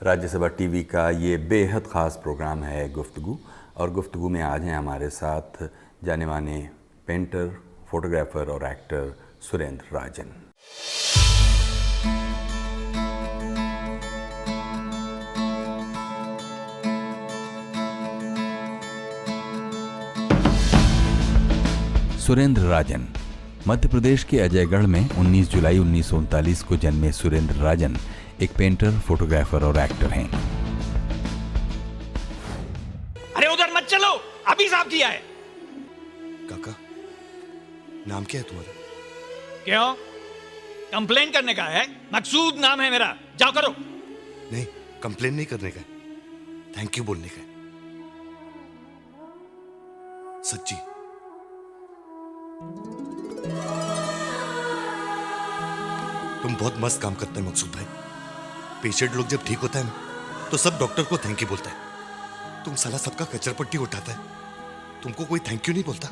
Rajya Sabha TV का ये बेहद ख़ास प्रोग्राम है गुफ्तगू, और गुफ्तगू में आज हैं हमारे साथ जाने माने पेंटर, फोटोग्राफर और एक्टर सुरेंद्र राजन। सुरेंद्र राजन मध्य प्रदेश के अजयगढ़ में 19 जुलाई 1939 को जन्मे सुरेंद्र राजन एक पेंटर, फोटोग्राफर और एक्टर हैं। अरे उधर मत चलो, अभी साफ किया है। काका, नाम क्या है तुम्हारा? क्यों? कंप्लेन करने का है? मकसूद नाम है मेरा, जाओ करो। नहीं, कंप्लेन नहीं करने का, थैंक यू बोलने का। सच्ची। तुम बहुत मस्त काम करते हैं मकसूद भाई। पेशेंट लोग जब ठीक होता है ना तो सब डॉक्टर को थैंक यू बोलता है। तुम साला सबका कचरा पट्टी उठाता है, तुमको कोई थैंक यू नहीं बोलता।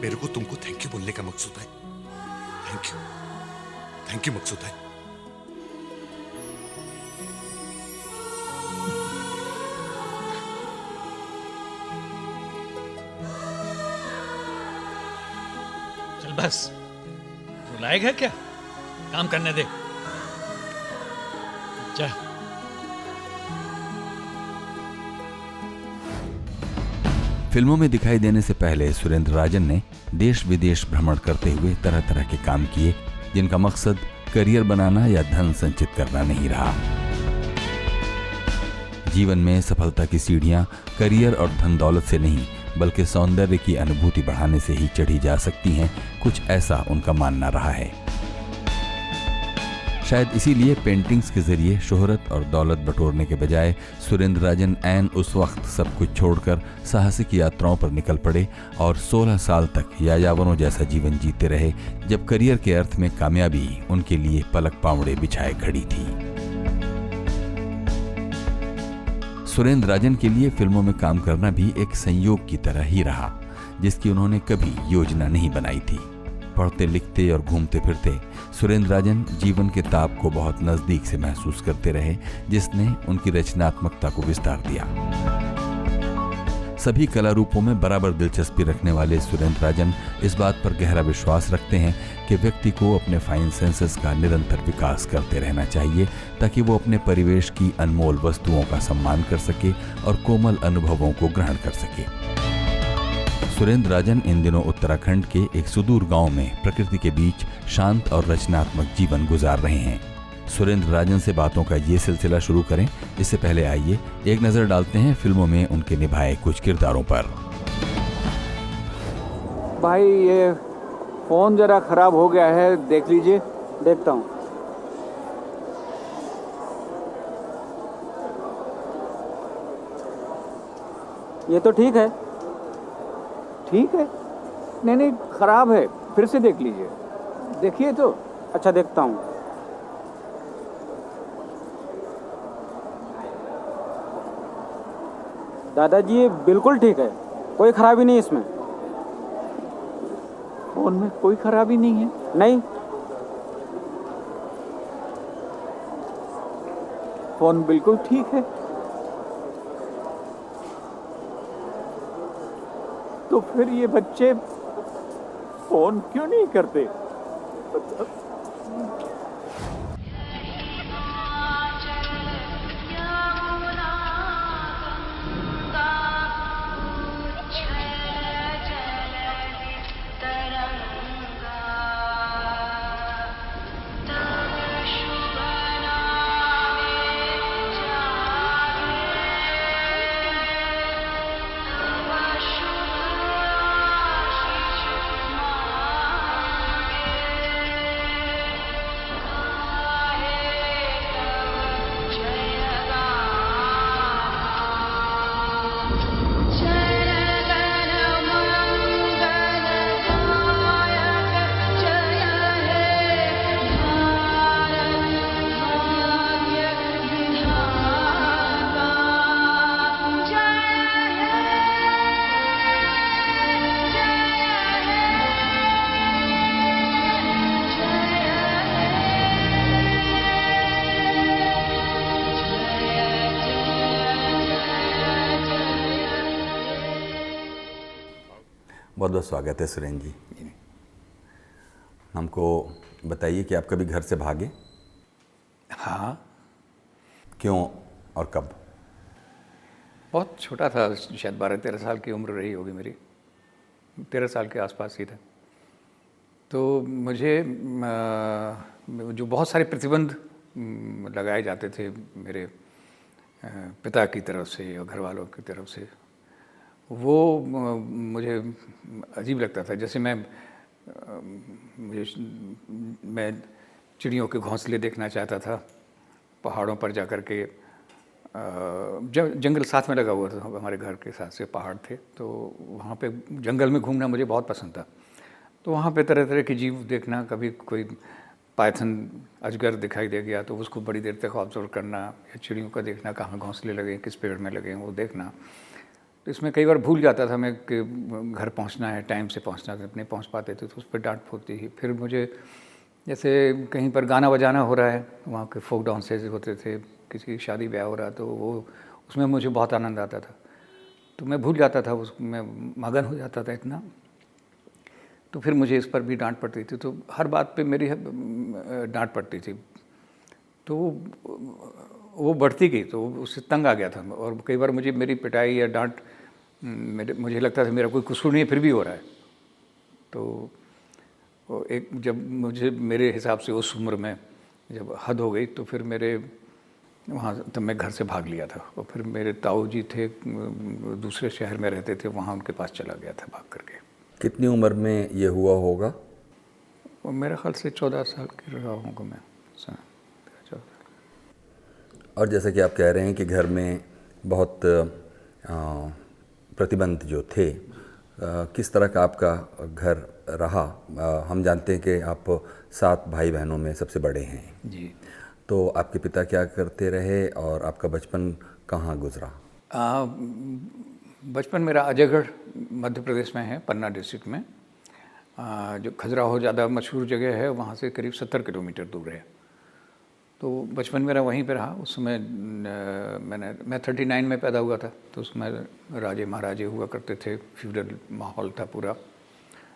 मेरे को तुमको थैंक यू बोलने का मकसूद भाई। थैंक यू मकसूद भाई। चल बस, रुलाएगा क्या? काम करने दे, जा। फिल्मों में दिखाई देने से पहले सुरेंद्र राजन ने देश विदेश भ्रमण करते हुए तरह तरह के काम किए, जिनका मकसद करियर बनाना या धन संचित करना नहीं रहा। जीवन में सफलता की सीढ़ियां करियर और धन दौलत से नहीं बल्कि सौंदर्य की अनुभूति बढ़ाने से ही चढ़ी जा सकती हैं, कुछ ऐसा उनका मानना रहा है। शायद इसीलिए पेंटिंग्स के जरिए शोहरत और दौलत बटोरने के बजाय सुरेंद्र राजन ऐन उस वक्त सब कुछ छोड़कर साहसिक यात्राओं पर निकल पड़े और 16 साल तक यायावरों जैसा जीवन जीते रहे, जब करियर के अर्थ में कामयाबी उनके लिए पलक पावड़े बिछाए खड़ी थी। सुरेंद्र राजन के लिए फिल्मों में काम करना भी एक संयोग की तरह ही रहा, जिसकी उन्होंने कभी योजना नहीं बनाई थी। पढ़ते लिखते और घूमते फिरते सुरेंद्र राजन जीवन के ताप को बहुत नजदीक से महसूस करते रहे, जिसने उनकी रचनात्मकता को विस्तार दिया। सभी कला रूपों में बराबर दिलचस्पी रखने वाले सुरेंद्र राजन इस बात पर गहरा विश्वास रखते हैं कि व्यक्ति को अपने फाइन सेंसेस का निरंतर विकास करते रहना चाहिए, ताकि वो अपने परिवेश की अनमोल वस्तुओं का सम्मान कर सके और कोमल अनुभवों को ग्रहण कर सके। सुरेंद्र राजन इन दिनों उत्तराखंड के एक सुदूर गांव में प्रकृति के बीच शांत और रचनात्मक जीवन गुजार रहे हैं। सुरेंद्र राजन से बातों का ये सिलसिला शुरू करें, इससे पहले आइए एक नजर डालते हैं फिल्मों में उनके निभाए कुछ किरदारों पर। भाई ये फोन जरा खराब हो गया है, देख लीजिए। देखता हूँ। ये तो ठीक है। ठीक है, नहीं खराब है, फिर से देख लीजिए। देखिए तो। अच्छा, देखता हूँ। दादाजी ये बिल्कुल ठीक है, कोई खराबी नहीं इसमें। फोन में कोई खराबी नहीं है। नहीं, फोन बिल्कुल ठीक है। तो फिर ये बच्चे फोन क्यों नहीं करते? बहुत बहुत स्वागत है सुरेंद्र जी। हमको बताइए कि आप कभी घर से भागे? हाँ, क्यों और कब? बहुत छोटा था, शायद 12-13 साल की उम्र रही होगी मेरी, 13 साल के आसपास ही था। तो मुझे जो बहुत सारे प्रतिबंध लगाए जाते थे मेरे पिता की तरफ से या घर वालों की तरफ से, वो मुझे अजीब लगता था। जैसे मैं चिड़ियों के घोंसले देखना चाहता था, पहाड़ों पर जा कर के, जंगल साथ में लगा हुआ था, हमारे घर के साथ से पहाड़ थे, तो वहाँ पे जंगल में घूमना मुझे बहुत पसंद था। तो वहाँ पे तरह तरह के जीव देखना, कभी कोई पाइथन अजगर दिखाई दे गया तो उसको बड़ी देर तक ऑब्जर्व करना, या चिड़ियों का देखना, कहाँ घोंसले लगे, किस पेड़ में लगे, वो देखना। तो इसमें कई बार भूल जाता था मैं कि घर पहुंचना है, टाइम से पहुंचना है, नहीं पहुंच पाते थे तो उस पर डांट पड़ती थी। फिर मुझे जैसे कहीं पर गाना बजाना हो रहा है, वहाँ के फोक डांसेस होते थे, किसी की शादी ब्याह हो रहा, तो वो उसमें मुझे बहुत आनंद आता था। तो मैं भूल जाता था, उसमें मगन हो जाता था इतना। तो फिर मुझे इस पर भी डांट पड़ती थी, तो हर बात पे मेरी डांट पड़ती थी। तो वो बढ़ती गई, तो उससे तंग आ गया था। और कई बार मुझे मेरी पिटाई या डांट, मुझे लगता था मेरा कोई कसूर नहीं है फिर भी हो रहा है। तो एक जब मुझे मेरे हिसाब से उस उम्र में जब हद हो गई, तो फिर मेरे वहाँ तब मैं घर से भाग लिया था। और फिर मेरे ताऊ जी थे, दूसरे शहर में रहते थे, वहाँ उनके पास चला गया था भाग करके। कितनी उम्र में ये हुआ होगा? और मेरे ख्याल से 14 साल की रहा होगा मैं। और जैसा कि आप कह रहे हैं कि घर में बहुत प्रतिबंध जो थे, किस तरह का आपका घर रहा? हम जानते हैं कि आप 7 भाई बहनों में सबसे बड़े हैं जी। तो आपके पिता क्या करते रहे और आपका बचपन कहाँ गुजरा? बचपन मेरा अजयगढ़ मध्य प्रदेश में है, पन्ना डिस्ट्रिक्ट में। जो खजुराहो ज़्यादा मशहूर जगह है, वहाँ से करीब 70 किलोमीटर दूर है। तो बचपन मेरा वहीं पे रहा। उस समय मैं 39 में पैदा हुआ था, तो उसमें राजे महाराजे हुआ करते थे, फ्यूडल माहौल था पूरा,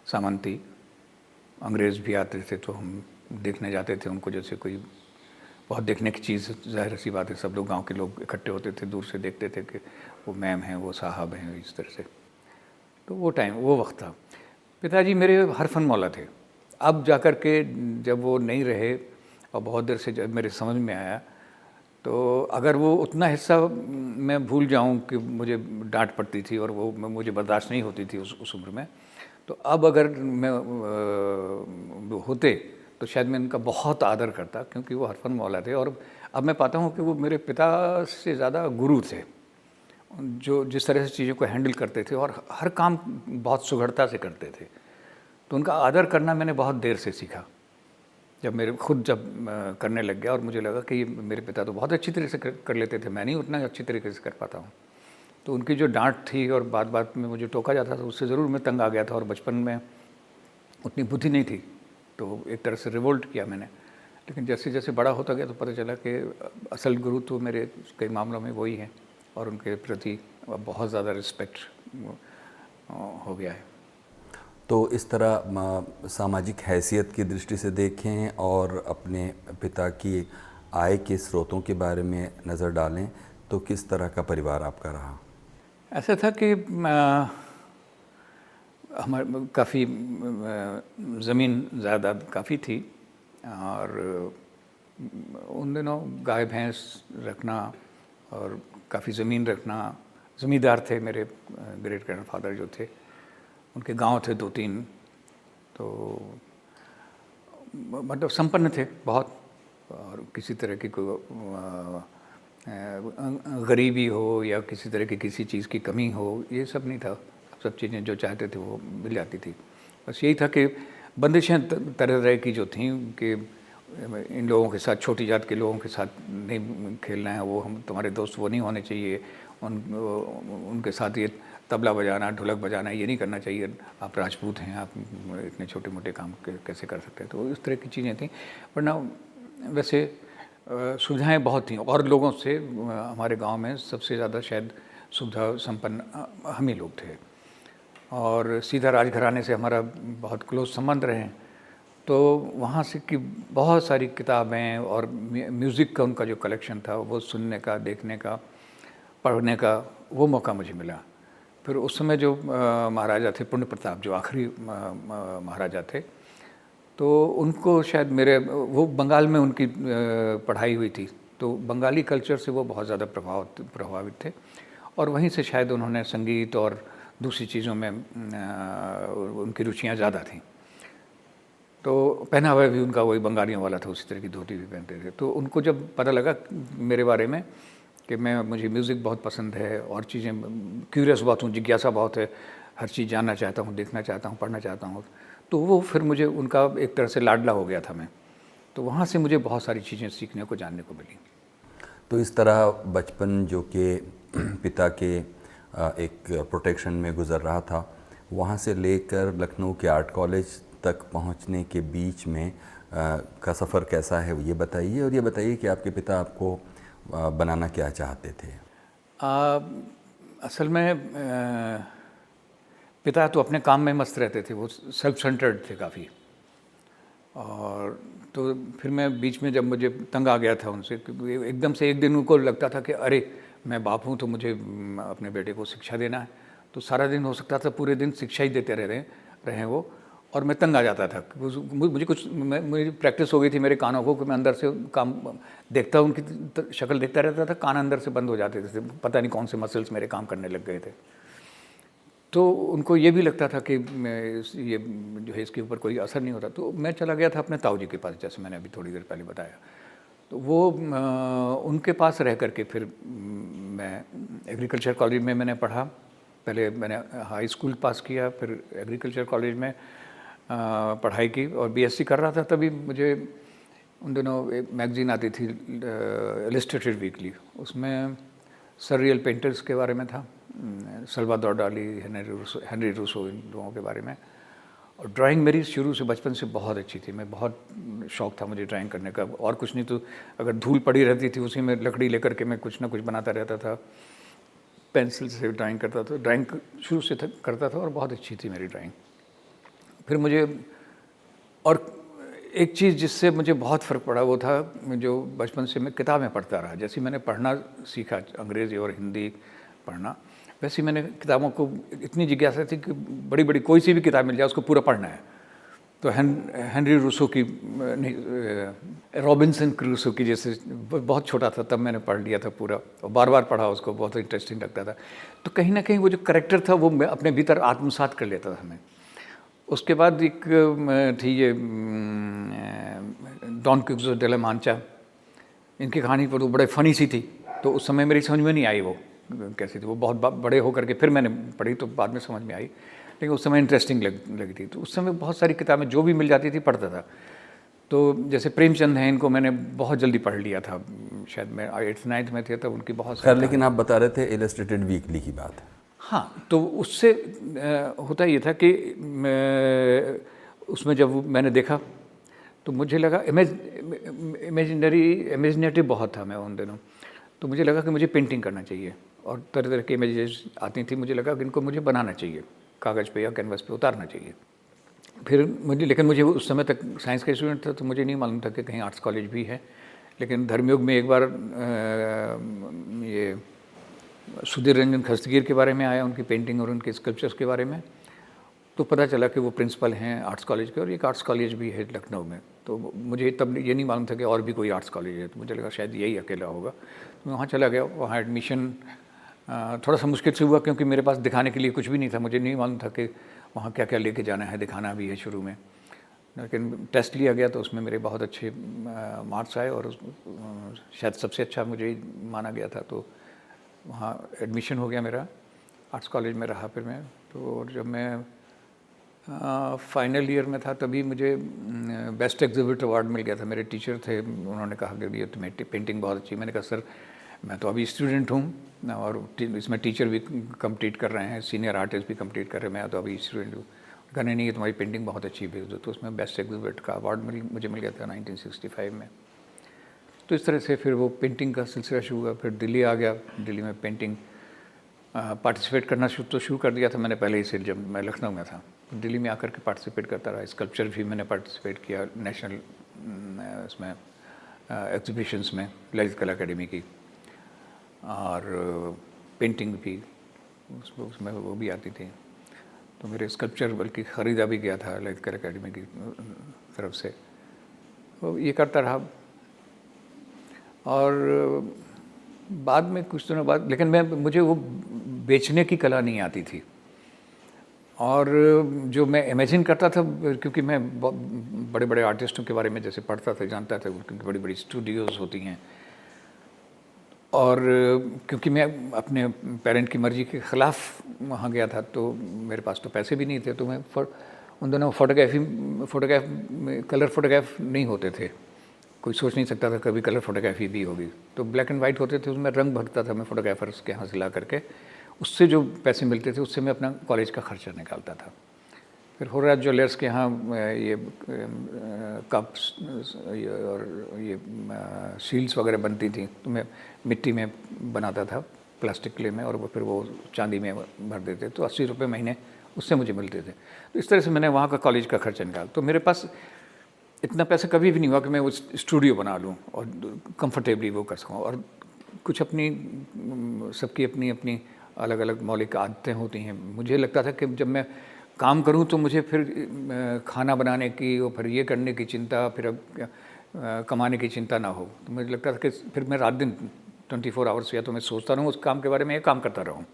सामंती। अंग्रेज़ भी आते थे तो हम देखने जाते थे उनको, जैसे कोई बहुत देखने की चीज़, ज़ाहिर सी बात है, सब लोग गांव के लोग इकट्ठे होते थे, दूर से देखते थे कि वो मैम हैं, वो साहब हैं, इस तरह से। तो वो टाइम, वो वक्त था। पिताजी मेरे हर फन मौला थे। अब जाकर के जब वो नहीं रहे और बहुत देर से जब मेरे समझ में आया, तो अगर वो उतना हिस्सा मैं भूल जाऊं कि मुझे डांट पड़ती थी और वो मुझे बर्दाश्त नहीं होती थी उस उम्र में, तो अब अगर मैं होते तो शायद मैं इनका बहुत आदर करता, क्योंकि वो हरफन मौला थे। और अब मैं पाता हूँ कि वो मेरे पिता से ज़्यादा गुरु थे, जो जिस तरह से चीज़ों को हैंडल करते थे और हर काम बहुत सुघड़ता से करते थे। तो उनका आदर करना मैंने बहुत देर से सीखा, जब करने लग गया और मुझे लगा कि मेरे पिता तो बहुत अच्छी तरह से कर लेते थे, मैं नहीं उतना अच्छी तरीके से कर पाता हूँ। तो उनकी जो डांट थी और बात बात में मुझे टोका जाता था, उससे ज़रूर मैं तंग आ गया था। और बचपन में उतनी बुद्धि नहीं थी, तो एक तरह से रिवोल्ट किया मैंने। लेकिन जैसे जैसे बड़ा होता गया तो पता चला कि असल गुरु तो मेरे कई मामलों में वही हैं, और उनके प्रति बहुत ज़्यादा रिस्पेक्ट हो गया है। तो इस तरह सामाजिक हैसियत की दृष्टि से देखें और अपने पिता की आय के स्रोतों के बारे में नज़र डालें, तो किस तरह का परिवार आपका रहा? ऐसा था कि हमारे काफ़ी ज़मीन जायदाद काफ़ी थी, और उन दिनों गाय भैंस रखना और काफ़ी ज़मीन रखना, ज़मींदार थे मेरे ग्रेट ग्रैंडफादर जो थे, उनके गांव थे 2-3, तो मतलब संपन्न थे बहुत, और किसी तरह की कोई गरीबी हो या किसी तरह की किसी चीज़ की कमी हो, ये सब नहीं था। सब चीज़ें जो चाहते थे वो मिल जाती थी। बस यही था कि बंदिशें तरह तरह की जो थीं कि इन लोगों के साथ, छोटी जात के लोगों के साथ नहीं खेलना है, वो हम तुम्हारे दोस्त वो नहीं होने चाहिए, उनके साथ ये तबला बजाना, ढोलक बजाना ये नहीं करना चाहिए, आप राजपूत हैं, आप इतने छोटे मोटे काम कैसे कर सकते हैं। तो इस तरह की चीज़ें थीं। वरना वैसे सुविधाएं बहुत थीं, और लोगों से हमारे गांव में सबसे ज़्यादा शायद सुविधा संपन्न हम ही लोग थे। और सीधा राजघराने से हमारा बहुत क्लोज संबंध रहे। तो वहाँ से की बहुत सारी किताबें और म्यूज़िक का उनका जो कलेक्शन था वो सुनने का, देखने का, पढ़ने का वो मौका मुझे मिला। फिर उस समय जो महाराजा थे पुण्य प्रताप, जो आखिरी महाराजा थे, तो उनको शायद मेरे वो बंगाल में उनकी पढ़ाई हुई थी, तो बंगाली कल्चर से वो बहुत ज़्यादा प्रभावित थे और वहीं से शायद उन्होंने संगीत और दूसरी चीज़ों में उनकी रुचियाँ ज़्यादा थीं। तो पहनावा भी उनका वही बंगालियों वाला था, उसी तरह की धोती भी पहनते थे। तो उनको जब पता लगा मेरे बारे में कि मुझे म्यूज़िक बहुत पसंद है और चीज़ें क्यूरियस बहुत हूँ, जिज्ञासा बहुत है, हर चीज़ जानना चाहता हूँ, देखना चाहता हूँ, पढ़ना चाहता हूँ, तो वो फिर मुझे उनका एक तरह से लाडला हो गया था मैं। तो वहाँ से मुझे बहुत सारी चीज़ें सीखने को, जानने को मिली। तो इस तरह बचपन जो कि पिता के एक प्रोटेक्शन में गुजर रहा था, वहाँ से लेकर लखनऊ के आर्ट कॉलेज तक पहुँचने के बीच में का सफ़र कैसा है ये बताइए, और ये बताइए कि आपके पिता आपको बनाना क्या चाहते थे? असल में पिता तो अपने काम में मस्त रहते थे, वो सेल्फ सेंटर्ड थे काफ़ी। और तो फिर मैं बीच में जब मुझे तंग आ गया था उनसे, क्योंकि एकदम से एक दिन उनको लगता था कि अरे मैं बाप हूँ तो मुझे अपने बेटे को शिक्षा देना है, तो सारा दिन हो सकता था पूरे दिन शिक्षा ही देते रहे वो, और मैं तंग आ जाता था। मुझे कुछ मेरी प्रैक्टिस हो गई थी मेरे कानों को कि मैं अंदर से काम देखता, उनकी शक्ल देखता रहता था, कान अंदर से बंद हो जाते थे, पता नहीं कौन से मसल्स मेरे काम करने लग गए थे। तो उनको ये भी लगता था कि ये जो है इसके ऊपर कोई असर नहीं होता। तो मैं चला गया था अपने ताऊ जी के पास, जैसे मैंने अभी थोड़ी देर पहले बताया। तो वो उनके पास रह करके फिर मैं एग्रीकल्चर कॉलेज में मैंने पढ़ा। पहले मैंने हाई स्कूल पास किया, फिर एग्रीकल्चर कॉलेज में पढ़ाई की और बीएससी कर रहा था। तभी मुझे उन दिनों एक मैगज़ीन आती थी इलस्ट्रेटेड वीकली, उसमें सररियल पेंटर्स के बारे में था, सल्वाडोर डाली, हेनरी रूसो, इन लोगों के बारे में। और ड्राइंग मेरी शुरू से बचपन से बहुत अच्छी थी, मैं बहुत शौक़ था मुझे ड्राइंग करने का। और कुछ नहीं तो अगर धूल पड़ी रहती थी उसी में लकड़ी लेकर के मैं कुछ ना कुछ बनाता रहता था, पेंसिल से ड्राइंग करता था। ड्राइंग शुरू से करता था और बहुत अच्छी थी मेरी ड्राइंग। फिर मुझे और एक चीज़ जिससे मुझे बहुत फ़र्क पड़ा वो था, जो बचपन से मैं किताबें पढ़ता रहा। जैसे मैंने पढ़ना सीखा, अंग्रेज़ी और हिंदी पढ़ना, वैसे मैंने किताबों को इतनी जिज्ञासा थी कि बड़ी बड़ी कोई सी भी किताब मिल जाए उसको पूरा पढ़ना है। तो हेनरी रूसो की नहीं, रॉबिन्सन क्रूसो की, जैसे बहुत छोटा था तब मैंने पढ़ लिया था पूरा और बार बार पढ़ा उसको, बहुत इंटरेस्टिंग लगता था। तो कहीं ना कहीं वो जो करैक्टर था वो मैं अपने भीतर आत्मसात कर लेता था मैं। उसके बाद एक थी ये डॉन क्विक्सोटो डे ला मांचा, इनकी कहानी पर वो बड़े फ़नी सी थी। तो उस समय मेरी समझ में नहीं आई वो कैसी थी, वो बहुत बड़े होकर के फिर मैंने पढ़ी तो बाद में समझ में आई, लेकिन उस समय इंटरेस्टिंग लगी थी। तो उस समय बहुत सारी किताबें जो भी मिल जाती थी पढ़ता था। तो जैसे प्रेमचंद हैं, इनको मैंने बहुत जल्दी पढ़ लिया था, शायद मैं 8th-9th में थे तब उनकी बहुत खैर, लेकिन आप बता रहे थे इलस्ट्रेटेड वीकली की बात। हाँ, तो उससे होता ये था कि उसमें जब मैंने देखा तो मुझे लगा इमेजिनेटिव बहुत था मैं उन दिनों। तो मुझे लगा कि मुझे पेंटिंग करना चाहिए और तरह तरह की इमेजेस आती थी। मुझे लगा कि इनको मुझे बनाना चाहिए, कागज़ पे या कैनवास पे उतारना चाहिए। फिर लेकिन मुझे उस समय तक साइंस का स्टूडेंट था तो मुझे नहीं मालूम था कि कहीं आर्ट्स कॉलेज भी है। लेकिन धर्मयुग में एक बार ये सुधीर रंजन खस्तगीर के बारे में आया, उनकी पेंटिंग और उनके स्कल्पचर्स के बारे में, तो पता चला कि वो प्रिंसिपल हैं आर्ट्स कॉलेज के और एक आर्ट्स कॉलेज भी है लखनऊ में। तो मुझे तब ये नहीं मालूम था कि और भी कोई आर्ट्स कॉलेज है, तो मुझे लगा शायद यही अकेला होगा। तो मैं वहाँ चला गया। वहाँ एडमिशन थोड़ा सा मुश्किल से हुआ क्योंकि मेरे पास दिखाने के लिए कुछ भी नहीं था। मुझे नहीं मालूम था कि वहाँ क्या क्या लेके जाना है, दिखाना भी है शुरू में। लेकिन टेस्ट लिया गया तो उसमें मेरे बहुत अच्छे मार्क्स आए और शायद सबसे अच्छा मुझे माना गया था। तो वहाँ एडमिशन हो गया मेरा, आर्ट्स कॉलेज में रहा फिर मैं। तो जब मैं फाइनल ईयर में था तभी मुझे बेस्ट एग्जिबिट अवार्ड मिल गया था। मेरे टीचर थे, उन्होंने कहा कि ये तुम्हें पेंटिंग बहुत अच्छी। मैंने कहा सर मैं तो अभी स्टूडेंट हूँ और इसमें टीचर भी कम्पीट कर रहे हैं, सीनियर आर्टिस्ट भी कम्पीट कर रहे हैं, मैं तो अभी स्टूडेंट हूँ। कहने नहीं, तुम्हारी पेंटिंग बहुत अच्छी भेज दो। तो उसमें बेस्ट एग्जिबिट का अवार्ड मुझे मिल गया था 1965 में। तो इस तरह से फिर वो पेंटिंग का सिलसिला शुरू हुआ। फिर दिल्ली आ गया, दिल्ली में पेंटिंग पार्टिसिपेट करना तो शुरू कर दिया था मैंने पहले ही से, जब मैं लखनऊ में था। दिल्ली में आकर के पार्टिसिपेट करता रहा। स्कल्पचर भी मैंने पार्टिसिपेट किया नेशनल उसमें एग्जीबिशंस में, ललित कला अकेडमी की, और पेंटिंग भी उसमें वो भी आती थी। तो मेरे स्कल्पचर बल्कि ख़रीदा भी गया था ललित कला अकेडमी की तरफ से। तो ये करता रहा, और बाद में कुछ दिनों बाद, लेकिन मुझे वो बेचने की कला नहीं आती थी। और जो मैं इमेजिन करता था, क्योंकि मैं बड़े बड़े आर्टिस्टों के बारे में जैसे पढ़ता था, जानता था, क्योंकि बड़ी बड़ी स्टूडियोज़ होती हैं, और क्योंकि मैं अपने पेरेंट की मर्ज़ी के ख़िलाफ़ वहाँ गया था, तो मेरे पास तो पैसे भी नहीं थे। तो मैं उन दोनों कलर फोटोग्राफ नहीं होते थे, कोई सोच नहीं सकता था कभी कलर फोटोग्राफी भी होगी। तो ब्लैक एंड वाइट होते थे, उसमें रंग भरता था मैं फोटोग्राफर्स के यहाँ से ला करके, उससे जो पैसे मिलते थे उससे मैं अपना कॉलेज का खर्चा निकालता था। फिर होराज ज्वेलर्स के यहाँ ये कप्स और ये शील्ड्स वगैरह बनती थी, तो मैं मिट्टी में बनाता था, प्लास्टिक क्ले में, और फिर वो चांदी में भर देते। तो 80 रुपये महीने उससे मुझे मिलते थे। तो इस तरह से मैंने वहाँ का कॉलेज का खर्चा निकाला। तो मेरे पास इतना पैसा कभी भी नहीं हुआ कि मैं वो स्टूडियो बना लूँ और कंफर्टेबली वो कर सकूँ। और कुछ अपनी, सबकी अपनी अपनी अलग अलग मौलिक आदतें होती हैं। मुझे लगता था कि जब मैं काम करूं तो मुझे फिर खाना बनाने की और फिर ये करने की चिंता, फिर कमाने की चिंता ना हो। तो मुझे लगता था कि फिर मैं रात दिन 24 आवर्स या तो मैं सोचता रहूँ उस काम के बारे में, ये काम करता रहूँ।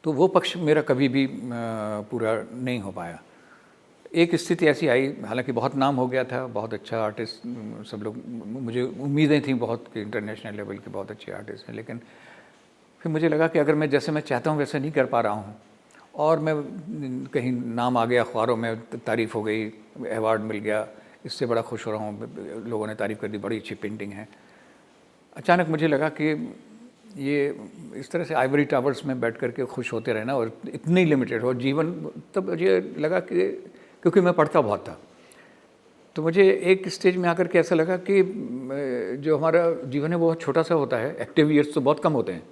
तो वो पक्ष मेरा कभी भी पूरा नहीं हो पाया। एक स्थिति ऐसी आई, हालांकि बहुत नाम हो गया था, बहुत अच्छा आर्टिस्ट, सब लोग, मुझे उम्मीदें थी बहुत कि इंटरनेशनल लेवल के बहुत अच्छे आर्टिस्ट हैं, लेकिन फिर मुझे लगा कि अगर मैं जैसे मैं चाहता हूँ वैसे नहीं कर पा रहा हूँ, और मैं कहीं नाम आ गया अखबारों में, तारीफ़ हो गई, अवार्ड मिल गया, इससे बड़ा खुश हो रहा हूँ, लोगों ने तारीफ़ कर दी, बड़ी अच्छी पेंटिंग है। अचानक मुझे लगा कि ये इस तरह से आइवरी टावर्स में बैठ करके खुश होते रहना और इतनी लिमिटेड हो जीवन, तब मुझे लगा कि, क्योंकि मैं पढ़ता बहुत था, तो मुझे एक स्टेज में आकर के ऐसा लगा कि जो हमारा जीवन है वो छोटा सा होता है। एक्टिव ईयर्स तो बहुत कम होते हैं,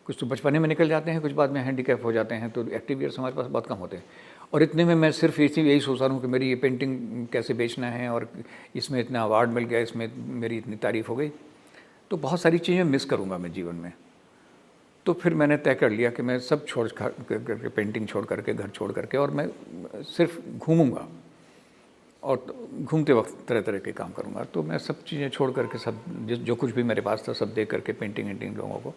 कुछ तो बचपने में निकल जाते हैं, कुछ बाद में हैंडीकैप हो जाते हैं, तो एक्टिव ईयर्स हमारे पास बहुत कम होते हैं। और इतने में मैं सिर्फ यही सोच रहा हूँ कि मेरी ये पेंटिंग कैसे बेचना है, और इसमें इतना अवार्ड मिल गया, इसमें मेरी इतनी तारीफ़ हो गई, तो बहुत सारी चीज़ें मिस करूँगा मैं जीवन में। तो फिर मैंने तय कर लिया कि मैं सब छोड़ करके, पेंटिंग छोड़ करके, घर छोड़ करके, और मैं सिर्फ घूमूंगा और घूमते वक्त तरह तरह के काम करूँगा। तो मैं सब चीज़ें छोड़ करके, सब जो कुछ भी मेरे पास था सब दे करके पेंटिंग लोगों को।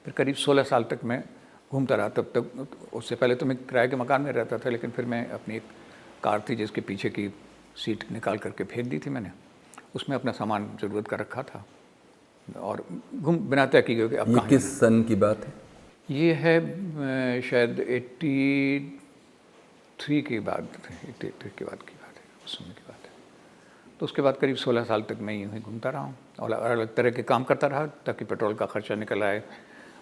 फिर करीब 16 साल तक मैं घूमता रहा। तब तक, उससे पहले तो मैं किराए के मकान में रहता था, लेकिन फिर मैं अपनी एक कार थी जिसके पीछे की सीट निकाल करके फेंक दी थी मैंने, उसमें अपना सामान ज़रूरत का रखा था, और बिना तय किए कि अब ये किस सन की बात है? ये है शायद 83 की बात, 83 के बाद की बात है, उस समय की बात है। तो उसके बाद करीब 16 साल तक मैं यूँ ही घूमता रहा हूँ और अलग अलग तरह के काम करता रहा, ताकि पेट्रोल का खर्चा निकल आए,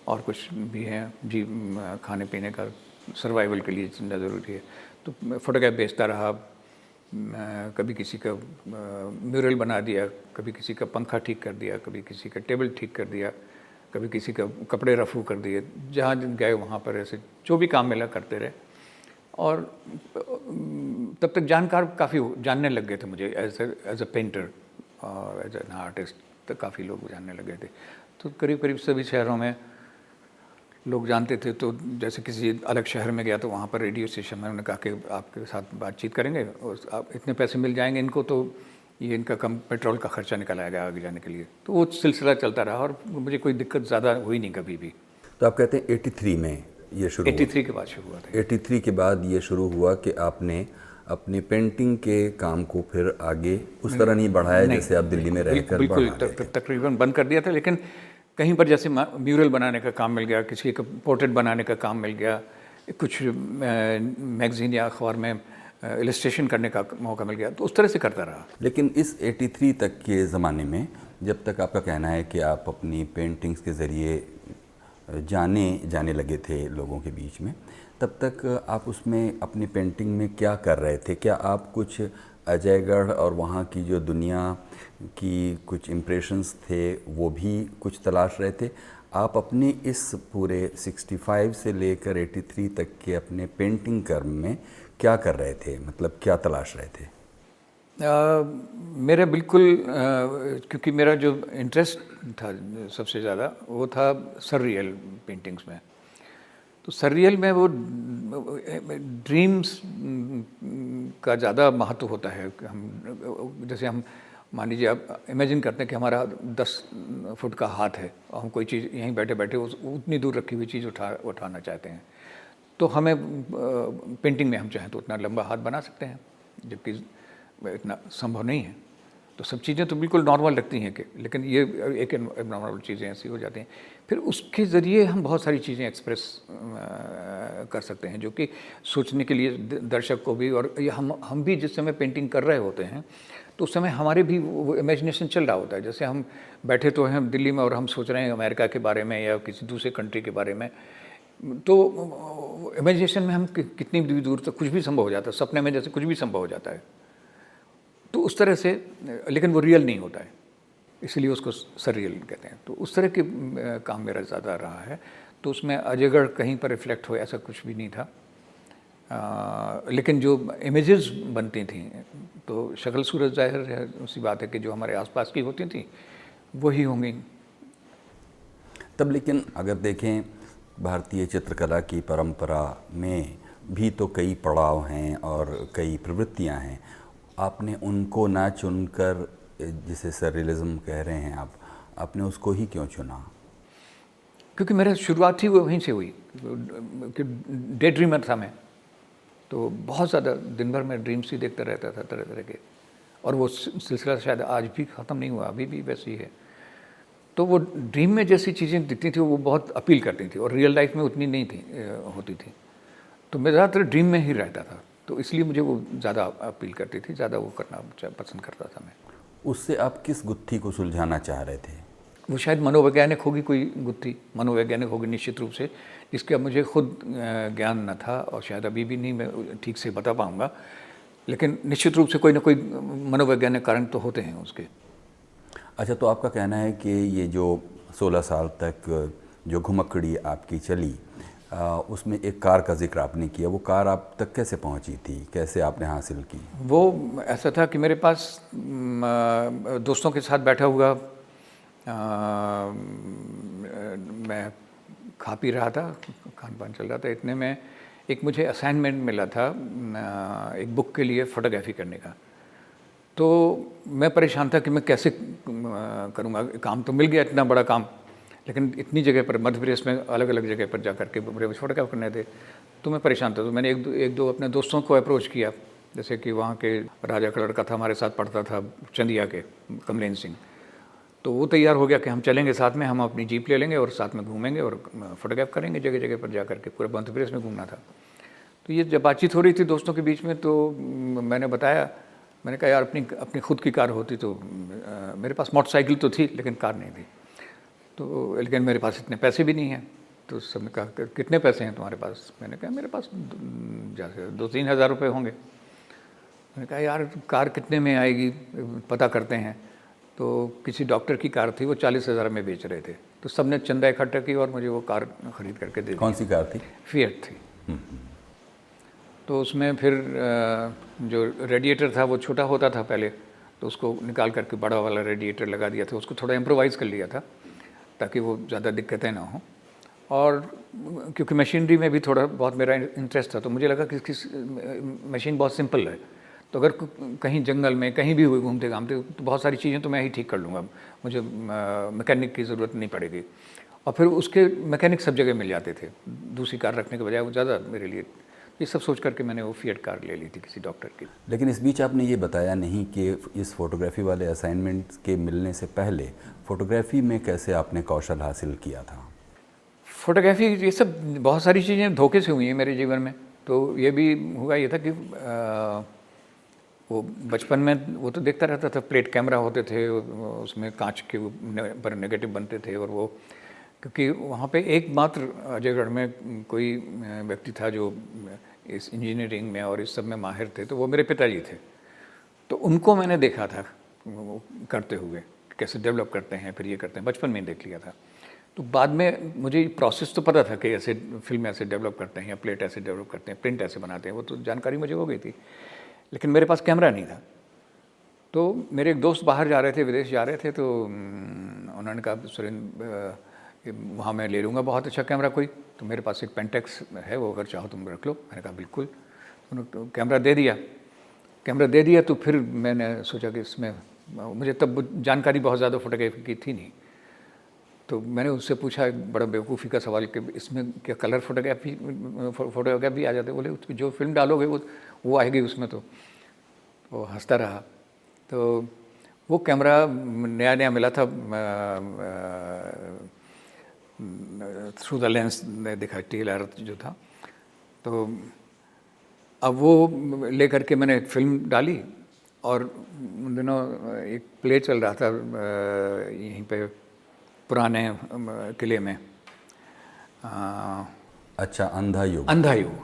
और कुछ भी है जी, खाने पीने का, सर्वाइवल के लिए जितना ज़रूरी है। तो फोटोग्राफ बेचता रहा, कभी किसी का म्यूरल बना दिया, कभी किसी का पंखा ठीक कर दिया, कभी किसी का टेबल ठीक कर दिया, कभी किसी का कपड़े रफू कर दिए, जहाँ गए वहाँ पर ऐसे जो भी काम मिला करते रहे। और तब तक जानकार काफ़ी जानने लग गए थे मुझे एज अ पेंटर और एज एन आर्टिस्ट, तो काफ़ी लोग जानने लग गए थे। तो करीब करीब सभी शहरों में लोग जानते थे। तो जैसे किसी अलग शहर में गया तो वहाँ पर रेडियो स्टेशन में उन्होंने कहा कि आपके साथ बातचीत करेंगे और आप इतने पैसे मिल जाएंगे इनको, तो ये इनका कम पेट्रोल का खर्चा निकल आएगा आगे जाने के लिए। तो वो सिलसिला चलता रहा और मुझे कोई दिक्कत ज़्यादा हुई नहीं कभी भी। तो आप कहते हैं 83 में ये शुरू 83 के बाद शुरू हुआ था। 83 के बाद ये शुरू हुआ कि आपने अपनी पेंटिंग के काम को फिर आगे उस तरह नहीं बढ़ाया जैसे आप दिल्ली में रहकर बिल्कुल तकरीबन बंद कर दिया था। लेकिन कहीं पर जैसे म्यूरल बनाने का काम मिल गया, किसी का पोर्ट्रेट बनाने का काम मिल गया, कुछ मैगजीन या अखबार में इलस्ट्रेशन करने का मौका मिल गया, तो उस तरह से करता रहा। लेकिन इस 83 तक के ज़माने में, जब तक आपका कहना है कि आप अपनी पेंटिंग्स के ज़रिए जाने लगे थे लोगों के बीच में, तब तक आप उसमें अपनी पेंटिंग में क्या कर रहे थे? क्या आप कुछ अजयगढ़ और वहाँ की जो दुनिया की कुछ इम्प्रेशंस थे वो भी कुछ तलाश रहे थे? आप अपनी इस पूरे 65 से लेकर 83 तक के अपने पेंटिंग कर्म में क्या कर रहे थे, मतलब क्या तलाश रहे थे? मेरा बिल्कुल क्योंकि मेरा जो इंटरेस्ट था सबसे ज़्यादा वो था सररियल पेंटिंग्स में। तो सररियल में वो ड्रीम्स का ज़्यादा महत्व होता है। हम जैसे हम मान लीजिए आप इमेजिन करते हैं कि हमारा 10 फुट का हाथ है और हम कोई चीज़ यहीं बैठे बैठे उतनी दूर रखी हुई चीज़ उठाना चाहते हैं, तो हमें पेंटिंग में हम चाहें तो उतना लंबा हाथ बना सकते हैं, जबकि इतना संभव नहीं है। तो सब चीज़ें तो बिल्कुल नॉर्मल लगती हैं कि, लेकिन ये एक नॉर्मल चीज़ें ऐसी हो जाती हैं। फिर उसके ज़रिए हम बहुत सारी चीज़ें एक्सप्रेस कर सकते हैं, जो कि सोचने के लिए दर्शक को भी, और ये हम भी जिस समय पेंटिंग कर रहे होते हैं तो उस समय हमारे भी वो इमेजिनेशन चल रहा होता है। जैसे हम बैठे तो हैं दिल्ली में और हम सोच रहे हैं अमेरिका के बारे में या किसी दूसरे कंट्री के बारे में, तो इमेजिनेशन में हम कितनी भी दूर तक कुछ भी संभव हो जाता है, सपने में जैसे कुछ भी संभव हो जाता है। तो उस तरह से, लेकिन वो रियल नहीं होता है, इसलिए उसको सररियल कहते हैं। तो उस तरह के काम मेरा ज़्यादा रहा है। तो उसमें अजयगढ़ कहीं पर रिफ्लेक्ट हो ऐसा कुछ भी नहीं था, लेकिन जो इमेजेस बनती थी तो शक्ल सूरत ज़ाहिर है, उसी बात है कि जो हमारे आसपास की होती थी वही होंगी। तब लेकिन अगर देखें भारतीय चित्रकला की परंपरा में भी तो कई पड़ाव हैं और कई प्रवृत्तियां हैं, आपने उनको ना चुनकर, जिसे सररियलिज्म कह रहे हैं आप, आपने उसको ही क्यों चुना? क्योंकि मेरा शुरुआत ही वहीं से हुई कि डे ड्रीमर था मैं, तो बहुत ज़्यादा दिन भर मैं ड्रीम्स ही देखता रहता था तरह तरह के, और वो सिलसिला शायद आज भी ख़त्म नहीं हुआ, अभी भी वैसे ही है। तो वो ड्रीम में जैसी चीज़ें दिखती थी वो बहुत अपील करती थी, और रियल लाइफ में उतनी नहीं थी होती थी। तो मैं ज़्यादातर ड्रीम में ही रहता था, तो इसलिए मुझे वो ज़्यादा अपील करती थी, ज़्यादा वो करना पसंद करता था मैं। उससे आप किस गुत्थी को सुलझाना चाह रहे थे? वो शायद मनोवैज्ञानिक होगी, कोई गुत्थी मनोवैज्ञानिक होगी निश्चित रूप से, जिसका मुझे खुद ज्ञान न था और शायद अभी भी नहीं मैं ठीक से बता पाऊँगा, लेकिन निश्चित रूप से कोई ना कोई मनोवैज्ञानिक कारण तो होते हैं उसके। अच्छा, तो आपका कहना है कि ये जो 16 साल तक जो घुमक्कड़ी आपकी चली, उसमें एक कार का जिक्र आपने किया, वो कार आप तक कैसे पहुंची थी, कैसे आपने हासिल की? वो ऐसा था कि मेरे पास दोस्तों के साथ बैठा हुआ मैं खा पी रहा था, खान पान चल रहा था, इतने में एक मुझे असाइनमेंट मिला था एक बुक के लिए फ़ोटोग्राफी करने का। तो मैं परेशान था कि मैं कैसे करूँगा, काम तो मिल गया इतना बड़ा काम, लेकिन इतनी जगह पर मध्य प्रदेश में अलग अलग जगह पर जा करके फोटोग्राफ करने थे, तो मैं परेशान था। तो मैंने एक दो अपने दोस्तों को अप्रोच किया, जैसे कि वहाँ के राजा का लड़का था हमारे साथ पढ़ता था चंदिया के, कमलेन सिंह, तो वो तैयार हो गया कि हम चलेंगे साथ में, हम अपनी जीप ले लेंगे और साथ में घूमेंगे और फोटोग्राफ करेंगे जगह जगह पर जा करके, पूरे मध्य प्रदेश में घूमना था। तो ये जब बातचीत हो रही थी दोस्तों के बीच में, तो मैंने बताया, मैंने कहा यार अपनी खुद की कार होती तो, मेरे पास मोटरसाइकिल तो थी लेकिन कार नहीं थी, तो लेकिन मेरे पास इतने पैसे भी नहीं हैं। तो सबने कहा कितने पैसे हैं तुम्हारे पास? मैंने कहा मेरे पास जैसे 2-3 हज़ार रुपये होंगे। मैंने कहा यार कार कितने में आएगी, पता करते हैं। तो किसी डॉक्टर की कार थी, वो 40,000 में बेच रहे थे, तो सबने चंदा इकट्ठा की और मुझे वो कार ख़रीद करके दे दी। कौन सी कार थी? फिएट थी। तो उसमें फिर जो रेडिएटर था वो छोटा होता था पहले, तो उसको निकाल करके बड़ा वाला रेडिएटर लगा दिया था, उसको थोड़ा इम्प्रोवाइज़ कर लिया था ताकि वो ज़्यादा दिक्कतें ना हो। और क्योंकि मशीनरी में भी थोड़ा बहुत मेरा इंटरेस्ट था, तो मुझे लगा कि मशीन बहुत सिंपल है, तो अगर कहीं जंगल में कहीं भी हुए घूमते घामते तो बहुत सारी चीज़ें तो मैं ही ठीक कर लूँगा, मुझे मैकेनिक की ज़रूरत नहीं पड़ेगी। और फिर उसके मैकेनिक सब जगह मिल जाते थे, दूसरी कार रखने के बजाय वो ज़्यादा मेरे लिए, ये सब सोच करके मैंने वो फिएट कार ले ली थी किसी डॉक्टर की। लेकिन इस बीच आपने ये बताया नहीं कि इस फोटोग्राफी वाले असाइनमेंट के मिलने से पहले फोटोग्राफी में कैसे आपने कौशल हासिल किया था? फोटोग्राफी, ये सब बहुत सारी चीज़ें धोखे से हुई हैं मेरे जीवन में। तो ये भी हुआ ये था कि वो बचपन में वो तो देखता रहता था, प्लेट कैमरा होते थे, उसमें कांच के पर नेगेटिव बनते थे, और वो क्योंकि वहाँ पे एकमात्र अजयगढ़ में कोई व्यक्ति था जो इस इंजीनियरिंग में और इस सब में माहिर थे, तो वो मेरे पिताजी थे। तो उनको मैंने देखा था करते हुए, कैसे डेवलप करते हैं, फिर ये करते हैं, बचपन में ही देख लिया था। तो बाद में मुझे प्रोसेस तो पता था कि ऐसे फिल्म ऐसे डेवलप करते हैं या प्लेट ऐसे डेवलप करते हैं, प्रिंट ऐसे बनाते हैं, वो तो जानकारी मुझे हो गई थी। लेकिन मेरे पास कैमरा नहीं था। तो मेरे एक दोस्त बाहर जा रहे थे, विदेश जा रहे थे, तो उन्होंने कहा सुरेंद्र वहाँ मैं ले लूँगा बहुत अच्छा कैमरा कोई, तो मेरे पास एक पेंटेक्स है, वो अगर चाहो तुम रख लो। मैंने कहा बिल्कुल। उन्होंने कैमरा दे दिया। तो फिर मैंने सोचा कि इसमें, मुझे तब जानकारी बहुत ज़्यादा फोटोग्राफी की थी नहीं, तो मैंने उससे पूछा एक बड़ा बेवकूफ़ी का सवाल कि इसमें क्या कलर फोटोग्राफी आ जाते? बोले जो फिल्म डालोगे वो आएगी उसमें। तो वो हंसता रहा। तो वो कैमरा नया मिला था, थ्रू द लेंस ने दिखा, TLR जो था। तो अब वो ले करके मैंने एक फिल्म डाली, और उन दिनों एक प्ले चल रहा था यहीं पे पुराने किले में, अच्छा, अंधा युग।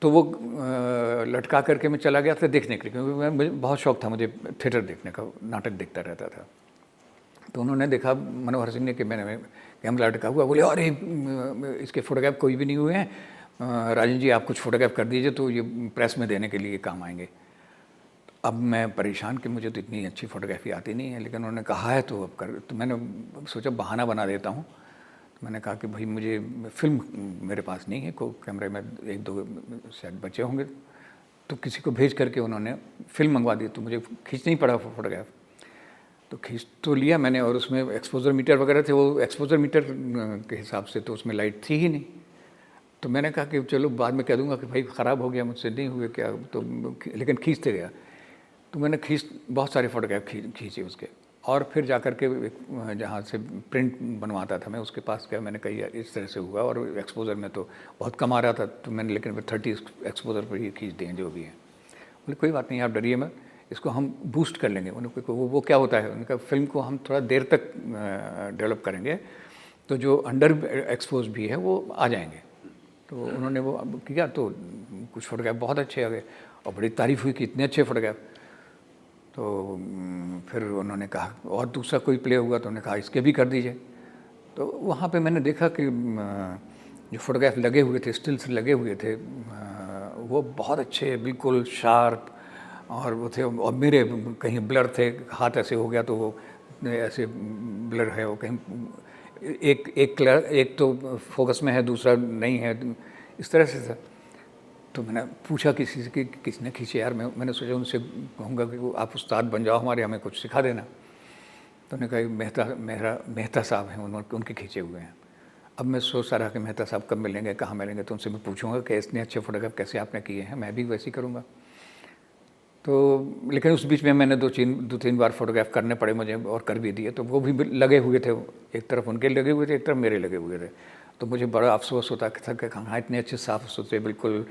तो वो लटका करके मैं चला गया था देखने के लिए, क्योंकि मुझे बहुत शौक था, मुझे थिएटर देखने का, नाटक देखता रहता था। तो उन्होंने देखा मनोहर सिंह ने कि मैंने कैमरा लटका हुआ, बोले अरे इसके फोटोग्राफ कोई भी नहीं हुए हैं, राजन जी आप कुछ फोटोग्राफ कर दीजिए तो ये प्रेस में देने के लिए काम आएंगे। अब मैं परेशान कि मुझे तो इतनी अच्छी फोटोग्राफी आती नहीं है, लेकिन उन्होंने कहा है तो अब कर। तो मैंने सोचा बहाना बना देता हूँ। तो मैंने कहा कि भाई मुझे फिल्म मेरे पास नहीं है, को कैमरे में 1-2 शायद बचे होंगे, तो किसी को भेज करके उन्होंने फिल्म मंगवा दी। तो मुझे खींचना ही पड़ा फोटोग्राफ। तो खींच तो लिया मैंने, और उसमें एक्सपोजर मीटर वगैरह थे, वो एक्सपोजर मीटर के हिसाब से तो उसमें लाइट थी ही नहीं। तो मैंने कहा कि चलो बाद में कह दूंगा कि भाई ख़राब हो गया, मुझसे नहीं हुए क्या, तो लेकिन खींचते गया। तो मैंने बहुत सारे फोटोग्राफ खींचे उसके, और फिर जा कर के जहाँ से प्रिंट बनवाता था मैं उसके पास गया। मैंने कही इस तरह से हुआ, और एक्सपोजर में तो बहुत कम आ रहा था, तो मैंने लेकिन 30 एक्सपोजर पर ही खींच दिए जो भी हैं। बोले कोई बात नहीं, आप डरिए मत, इसको हम बूस्ट कर लेंगे। उन्होंने वो क्या होता है, उनका फिल्म को हम थोड़ा देर तक डेवलप करेंगे, तो जो अंडर एक्सपोज भी है वो आ जाएंगे। तो उन्होंने वो किया, तो कुछ फोटोग्राफ बहुत अच्छे आ गए, और बड़ी तारीफ़ हुई कि इतने अच्छे फोटोग्राफ। तो फिर उन्होंने कहा और दूसरा कोई प्ले हुआ, तो उन्होंने कहा इसके भी कर दीजिए। तो वहाँ पे मैंने देखा कि जो फोटोग्राफ लगे हुए थे, स्टिल्स लगे हुए थे, वो बहुत अच्छे, बिल्कुल शार्प, और वो थे। और मेरे कहीं ब्लर थे, हाथ ऐसे हो गया तो वो ऐसे ब्लर है, वो कहीं एक तो फोकस में है, दूसरा नहीं है, इस तरह से था। तो मैंने पूछा किसी से कि किसने खींचे यार। मैंने सोचा उनसे कहूँगा कि वो आप उस्ताद बन जाओ हमारे, हमें कुछ सिखा देना। तो उन्होंने कहा मेहता साहब हैं, उनके खींचे हुए हैं। अब मैं सोच रहा कि मेहता साहब कब मिलेंगे, कहाँ मिलेंगे, तो उनसे मैं पूछूंगा कि इतने अच्छे फोटोग्राफ कैसे आपने किए हैं, मैं भी वैसे ही करूँगा। तो लेकिन उस बीच में मैंने 2-3 बार फोटोग्राफ करने पड़े मुझे, और कर भी दिए। तो वो भी लगे हुए थे, एक तरफ उनके लगे हुए थे, एक तरफ मेरे लगे हुए थे। तो मुझे बड़ा अफसोस होता था कि कहाँ इतने अच्छे साफ सुथरे बिल्कुल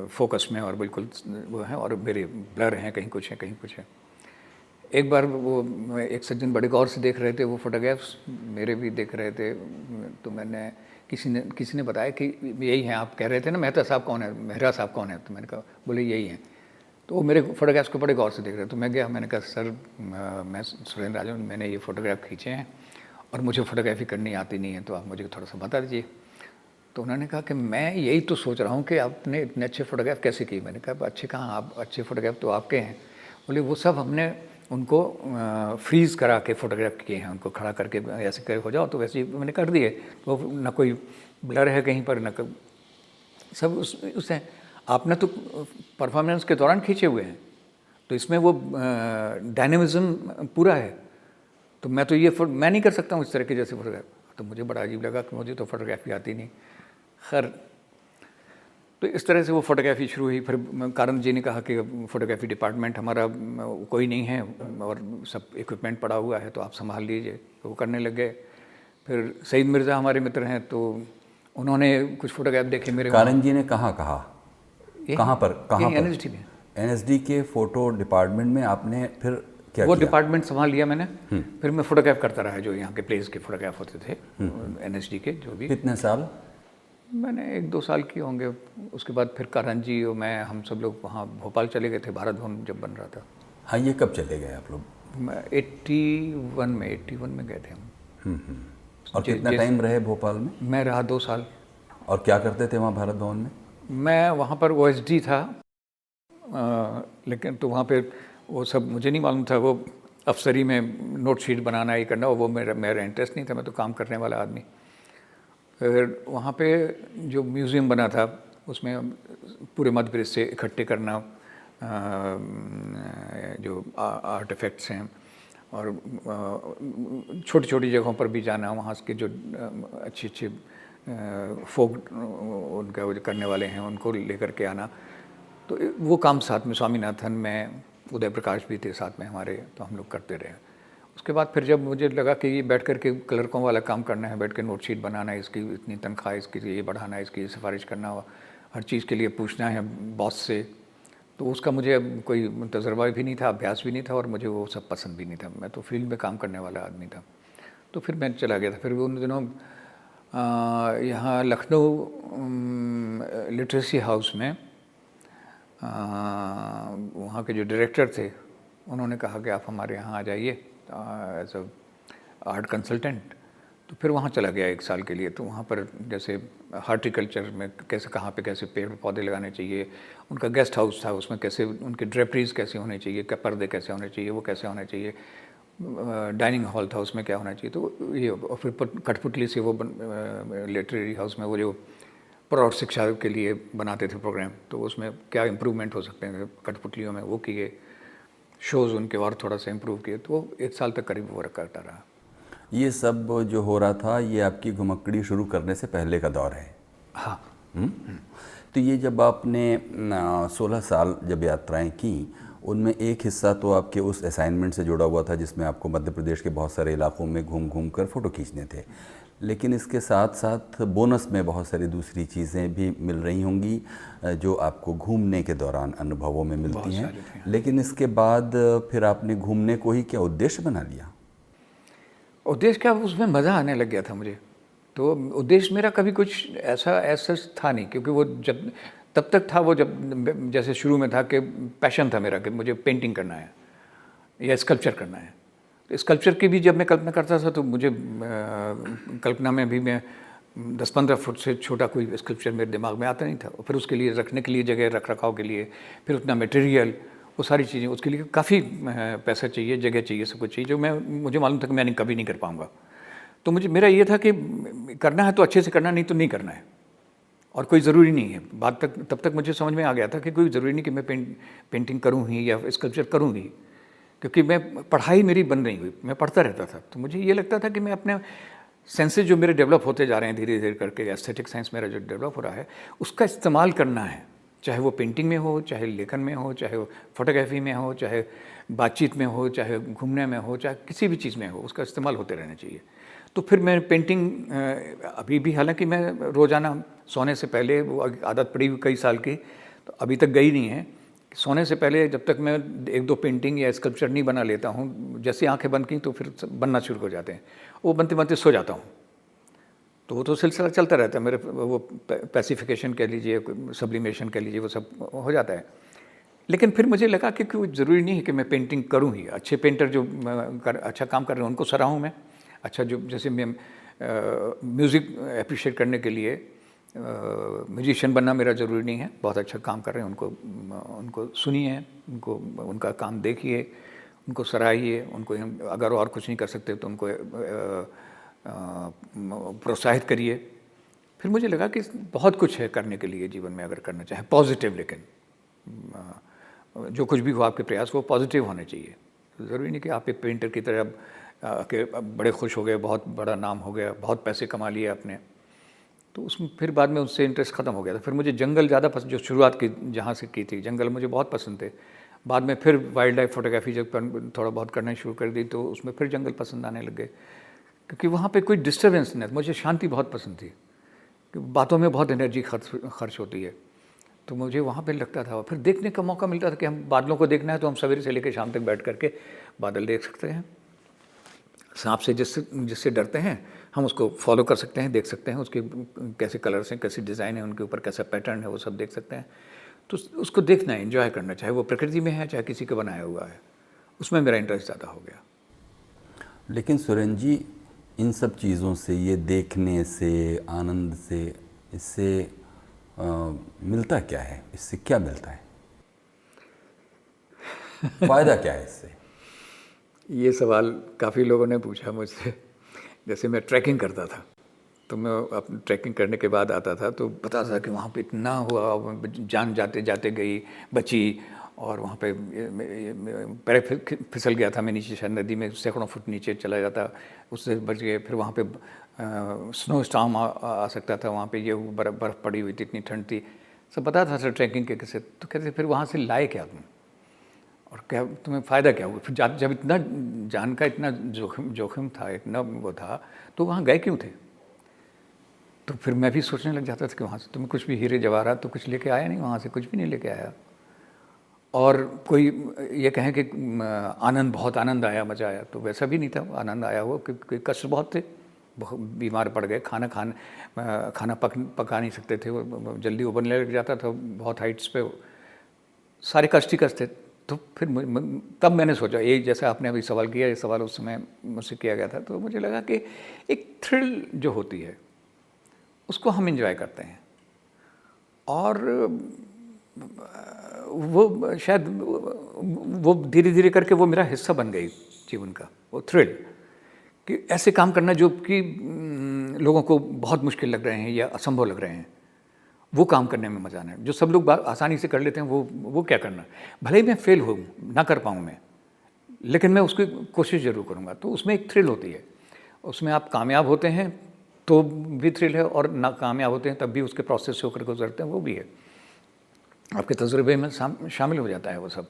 फोकस में और बिल्कुल वो हैं, और मेरे ब्लर हैं, कहीं कुछ है कहीं कुछ है। एक बार वो एक सज्जन बड़े गौर से देख रहे थे वो फोटोग्राफ्स, मेरे भी देख रहे थे। तो मैंने किसी ने बताया कि यही हैं, आप कह रहे थे ना मेहता साहब कौन है, मेहरा साहब कौन है, तो मैंने कहा बोले यही हैं। तो वो मेरे फोटोग्राफ्स को बड़े गौर से देख रहे थे। तो मैं गया, मैंने कहा सर मैं सुरेंद्र राजन, मैंने ये फ़ोटोग्राफ खींचे हैं और मुझे फ़ोटोग्राफी करनी आती नहीं है, तो आप मुझे थोड़ा सा बता दीजिए। तो उन्होंने कहा कि मैं यही तो सोच रहा हूँ कि आपने इतने अच्छे फ़ोटोग्राफ कैसे किए। मैंने कहा अच्छे कहाँ, आप अच्छे फ़ोटोग्राफ तो आपके हैं। बोले वो सब हमने उनको फ्रीज़ करा के फ़ोटोग्राफ किए हैं, उनको खड़ा करके ऐसे करे हो जाओ, तो वैसे ही मैंने कर दिए। तो ना कोई ब्लर है कहीं पर, ना सब उससे आपने तो परफॉर्मेंस के दौरान खींचे हुए हैं, तो इसमें वो डायनेमिज्म पूरा है। तो मैं तो मैं नहीं कर सकता हूँ इस तरह के जैसे फोटोग्राफ। तो मुझे बड़ा अजीब लगा कि मुझे तो फोटोग्राफी आती नहीं। खैर, तो इस तरह से वो फोटोग्राफी शुरू हुई। फिर कारण जी ने कहा कि फ़ोटोग्राफी डिपार्टमेंट हमारा कोई नहीं है और सब इक्विपमेंट पड़ा हुआ है, तो आप संभाल लीजिए। तो वो करने लग गए। फिर सईद मिर्ज़ा हमारे मित्र हैं, तो उन्होंने कुछ फ़ोटोग्राफ देखे मेरे। कारण जी ने कहाँ पर NSD में, NSD के फ़ोटो डिपार्टमेंट में आपने फिर क्या वो किया? डिपार्टमेंट संभाल लिया मैंने। फिर मैं फ़ोटोग्राफ करता रहा, जो यहाँ के प्लेस के फ़ोटोग्राफ होते थे NSD के, जो भी। कितने साल? मैंने 1-2 साल किए होंगे। उसके बाद फिर कारण जी और मैं, हम सब लोग वहाँ भोपाल चले गए थे, भारत भवन जब बन रहा था। हाँ, ये कब चले गए आप लोग 81 में गए थे हम। और कितना टाइम रहे भोपाल में? मैं रहा 2 साल। और क्या करते थे वहाँ भारत भवन में? मैं वहाँ पर OSD था, लेकिन तो वहाँ पे वो सब मुझे नहीं मालूम था, वो अफसरी में नोट शीट बनाना ही करना, वो मेरा इंटरेस्ट नहीं था, मैं तो काम करने वाला आदमी। फिर वहाँ पे जो म्यूज़ियम बना था उसमें पूरे मध्य प्रदेश से इकट्ठे करना जो आर्टिफैक्ट्स हैं, और छोटी छोटी जगहों पर भी जाना, वहाँ के जो अच्छे अच्छे फोक उनका वो जो करने वाले हैं उनको लेकर के आना। तो वो काम साथ में स्वामीनाथन में उदय प्रकाश भी थे साथ में हमारे, तो हम लोग करते रहे। उसके बाद फिर जब मुझे लगा कि ये बैठ कर के क्लर्कों वाला काम करना है, बैठ के नोट शीट बनाना है, इसकी इतनी तनख्वाह, इसकी ये बढ़ाना है, इसकी सिफारिश करना, हर चीज़ के लिए पूछना है बॉस से, तो उसका मुझे कोई तजर्बा भी नहीं था, अभ्यास भी नहीं था, और मुझे वो सब पसंद भी नहीं था। मैं तो फील्ड में काम करने वाला आदमी था। तो फिर मैं चला गया था। फिर उन दिनों यहाँ लखनऊ लिटरेसी हाउस में वहाँ के जो डायरेक्टर थे उन्होंने कहा कि आप हमारे यहाँ आ जाइए एज अ आर्ट कंसल्टेंट। तो फिर वहाँ चला गया 1 साल के लिए। तो वहाँ पर जैसे हार्टिकल्चर में कैसे, कहाँ पे कैसे पेड़ पौधे लगाने चाहिए, उनका गेस्ट हाउस था, उसमें कैसे उनके ड्रेपरीज कैसे होने चाहिए, क्या पर्दे कैसे होने चाहिए, वो कैसे होने चाहिए, डाइनिंग हॉल था उसमें क्या होना चाहिए। तो ये, और फिर कठपुतली से वो लिटरेरी हाउस में वो जो प्रौढ़ शिक्षा के लिए बनाते थे प्रोग्राम, तो उसमें क्या इम्प्रूवमेंट हो सकते हैं कठपुतलियों में, वो किए, शोज़ उनके और थोड़ा सा इम्प्रूव किए। तो 1 साल तक करीब वर्क करता रहा। ये सब जो हो रहा था ये आपकी घुमक्कड़ी शुरू करने से पहले का दौर है? हाँ। तो ये जब आपने 16 साल जब यात्राएं की, उनमें एक हिस्सा तो आपके उस असाइनमेंट से जुड़ा हुआ था जिसमें आपको मध्य प्रदेश के बहुत सारे इलाकों में घूम घूम कर फ़ोटो खींचने थे, लेकिन इसके साथ साथ बोनस में बहुत सारी दूसरी चीज़ें भी मिल रही होंगी जो आपको घूमने के दौरान अनुभवों में मिलती हैं। लेकिन इसके बाद फिर आपने घूमने को ही क्या उद्देश्य बना लिया? उद्देश्य क्या, उसमें मज़ा आने लग गया था मुझे। तो उद्देश्य मेरा कभी कुछ ऐसा था नहीं, क्योंकि वो जब तब तक था, वो जब जैसे शुरू में था कि पैशन था मेरा कि मुझे पेंटिंग करना है या स्कल्पचर करना है। तो स्कल्पचर की भी जब मैं कल्पना करता था तो मुझे कल्पना में भी मैं 10-15 फुट से छोटा कोई स्कल्पचर मेरे दिमाग में आता नहीं था। फिर उसके लिए रखने के लिए जगह, रख रखाव के लिए फिर उतना मटेरियल, वो सारी चीज़ें, उसके लिए काफ़ी पैसा चाहिए, जगह चाहिए, सब कुछ चाहिए, जो मुझे मालूम था कि मैं कभी नहीं कर पाऊँगा। तो मेरा ये था कि करना है तो अच्छे से करना, नहीं तो नहीं करना है, और कोई ज़रूरी नहीं है। तब तक मुझे समझ में आ गया था कि कोई ज़रूरी नहीं कि मैं पेंटिंग करूँ ही या स्कल्पचर करूँ ही, क्योंकि मैं पढ़ाई मेरी बंद नहीं हुई, मैं पढ़ता रहता था। तो मुझे ये लगता था कि मैं अपने सेंसेस जो मेरे डेवलप होते जा रहे हैं धीरे धीरे करके, एस्थेटिक साइंस मेरा जो डेवलप हो रहा है, उसका इस्तेमाल करना है, चाहे वो पेंटिंग में हो, चाहे लेखन में हो, चाहे वो फोटोग्राफी में हो, चाहे बातचीत में हो, चाहे घूमने में हो, चाहे किसी भी चीज़ में हो, उसका इस्तेमाल होते रहना चाहिए। तो फिर मैं पेंटिंग अभी भी, हालांकि मैं रोज़ाना सोने से पहले, वो आदत पड़ी हुई कई साल की, तो अभी तक गई नहीं है, सोने से पहले जब तक मैं 1-2 पेंटिंग या स्कल्पचर नहीं बना लेता हूँ, जैसे आंखें बंद की तो फिर बनना शुरू हो जाते हैं, वो बनते बनते सो जाता हूँ। तो वो तो सिलसिला चलता रहता है मेरे, वो पैसिफिकेशन कह लीजिए, सब्लिमेशन कह लीजिए, वो सब हो जाता है। लेकिन फिर मुझे लगा कि कोई ज़रूरी नहीं है कि मैं पेंटिंग करूँ ही। अच्छे पेंटर जो अच्छा काम कर रहे हैं उनको सराहूँ मैं। अच्छा, जो जैसे मैं म्यूज़िक अप्रिशिएट करने के लिए म्यूजिशियन बनना मेरा ज़रूरी नहीं है, बहुत अच्छा काम कर रहे हैं उनको सुनिए, उनका काम देखिए, उनको सराहिए, उनको अगर और कुछ नहीं कर सकते तो उनको प्रोत्साहित करिए। फिर मुझे लगा कि बहुत कुछ है करने के लिए जीवन में, अगर करना चाहे पॉजिटिव, लेकिन जो कुछ भी हो आपके प्रयास वो पॉजिटिव होने चाहिए। ज़रूरी नहीं कि आप एक पेंटर की तरह के बड़े खुश हो गए, बहुत बड़ा नाम हो गया, बहुत पैसे कमा लिए आपने, तो उसमें फिर बाद में उससे इंटरेस्ट ख़त्म हो गया था। फिर मुझे जंगल ज़्यादा पसंद, जो शुरुआत की जहाँ से की थी, जंगल मुझे बहुत पसंद थे। बाद में फिर वाइल्ड लाइफ फोटोग्राफी जब थोड़ा बहुत करना शुरू कर दी तो उसमें फिर जंगल पसंद आने लग गए, क्योंकि वहाँ पे कोई डिस्टर्बेंस नहीं। मुझे शांति बहुत पसंद थी, कि बातों में बहुत एनर्जी खर्च होती है, तो मुझे वहाँ पे लगता था। फिर देखने का मौका मिलता था कि हम बादलों को देखना है तो हम सवेरे से लेकर शाम तक बैठ करके बादल देख सकते हैं। सांप से जिससे डरते हैं हम उसको फॉलो कर सकते हैं, देख सकते हैं उसके कैसे कलर्स हैं, कैसी डिज़ाइन है, उनके ऊपर कैसा पैटर्न है, वो सब देख सकते हैं। तो उसको देखना है, एंजॉय करना, चाहे वो प्रकृति में है चाहे किसी का बनाया हुआ है, उसमें मेरा इंटरेस्ट ज़्यादा हो गया। लेकिन सुरेंद्र जी, इन सब चीज़ों से, ये देखने से, आनंद से, इससे मिलता क्या है? इससे क्या मिलता है? फ़ायदा क्या है इससे? ये सवाल काफ़ी लोगों ने पूछा मुझसे। जैसे मैं ट्रैकिंग करता था, तो मैं अपनी ट्रैकिंग करने के बाद आता था तो पता था कि वहाँ पे इतना हुआ, जान जाते जाते गई, बची, और वहाँ पे पैर फिसल गया था मैं नीचे, शायद नदी में सैकड़ों फुट नीचे चला जाता, उससे बच गए। फिर वहाँ पे स्नो स्टॉर्म आ सकता था, वहाँ पे ये बर्फ़ पड़ी हुई थी, इतनी ठंड थी, सब पता था सर ट्रैकिंग के कैसे। तो कहते फिर वहाँ से लाए क्या तुम, और क्या तुम्हें फ़ायदा क्या हुआ? फिर जब इतना जान का इतना जोखिम था, इतना वो था, तो वहाँ गए क्यों थे? तो फिर मैं भी सोचने लग जाता था कि वहाँ से तुम्हें कुछ भी हीरे जवाहरात तो कुछ लेके आया नहीं, वहाँ से कुछ भी नहीं लेके आया। और कोई ये कहें कि आनंद, बहुत आनंद आया, मज़ा आया, तो वैसा भी नहीं था। आनंद आया हो कि कष्ट बहुत थे, बहुत बीमार पड़ गए, खाना पका नहीं सकते थे, वो जल्दी उबलने लग जाता था, बहुत हाइट्स पे, सारे कष्ट ही कष्ट थे। तो फिर तब मैंने सोचा, ये जैसा आपने अभी सवाल किया, ये सवाल उस समय मुझसे किया गया था, तो मुझे लगा कि एक थ्रिल जो होती है उसको हम एंजॉय करते हैं, और वो शायद वो धीरे धीरे करके वो मेरा हिस्सा बन गई जीवन का, वो थ्रिल, कि ऐसे काम करना जो कि लोगों को बहुत मुश्किल लग रहे हैं या असंभव लग रहे हैं, वो काम करने में मज़ा आना है। जो सब लोग आसानी से कर लेते हैं, वो क्या करना, भले ही मैं फेल हो, ना कर पाऊँ मैं, लेकिन मैं उसकी कोशिश ज़रूर करूँगा। तो उसमें एक थ्रिल होती है, उसमें आप कामयाब होते हैं तो भी थ्रिल है, और नाकामयाब होते हैं तब भी उसके प्रोसेस से होकर गुजरते हैं, वो भी है, आपके तजुर्बे में शामिल हो जाता है वो सब।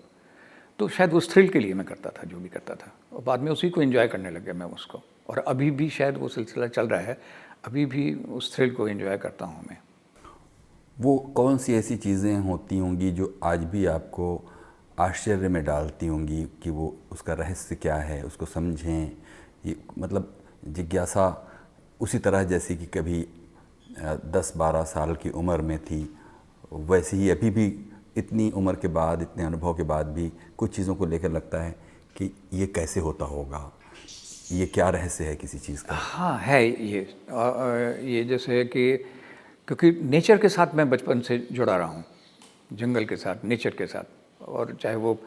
तो शायद उस थ्रिल के लिए मैं करता था जो भी करता था, और बाद में उसी को एंजॉय करने लग गया मैं उसको, और अभी भी शायद वो सिलसिला चल रहा है, अभी भी उस थ्रिल को एंजॉय करता हूँ मैं। वो कौन सी ऐसी चीज़ें होती होंगी जो आज भी आपको आश्चर्य में डालती होंगी कि वो उसका रहस्य क्या है, उसको समझें? ये मतलब जिज्ञासा उसी तरह जैसी कि कभी 10-12 साल की उम्र में थी, वैसे ही अभी भी इतनी उम्र के बाद, इतने अनुभव के बाद भी कुछ चीज़ों को लेकर लगता है कि ये कैसे होता होगा, ये क्या रहस्य है किसी चीज़ का? हाँ है ये जैसे है कि क्योंकि नेचर के साथ मैं बचपन से जुड़ा रहा हूँ, जंगल के साथ, नेचर के साथ, और चाहे वो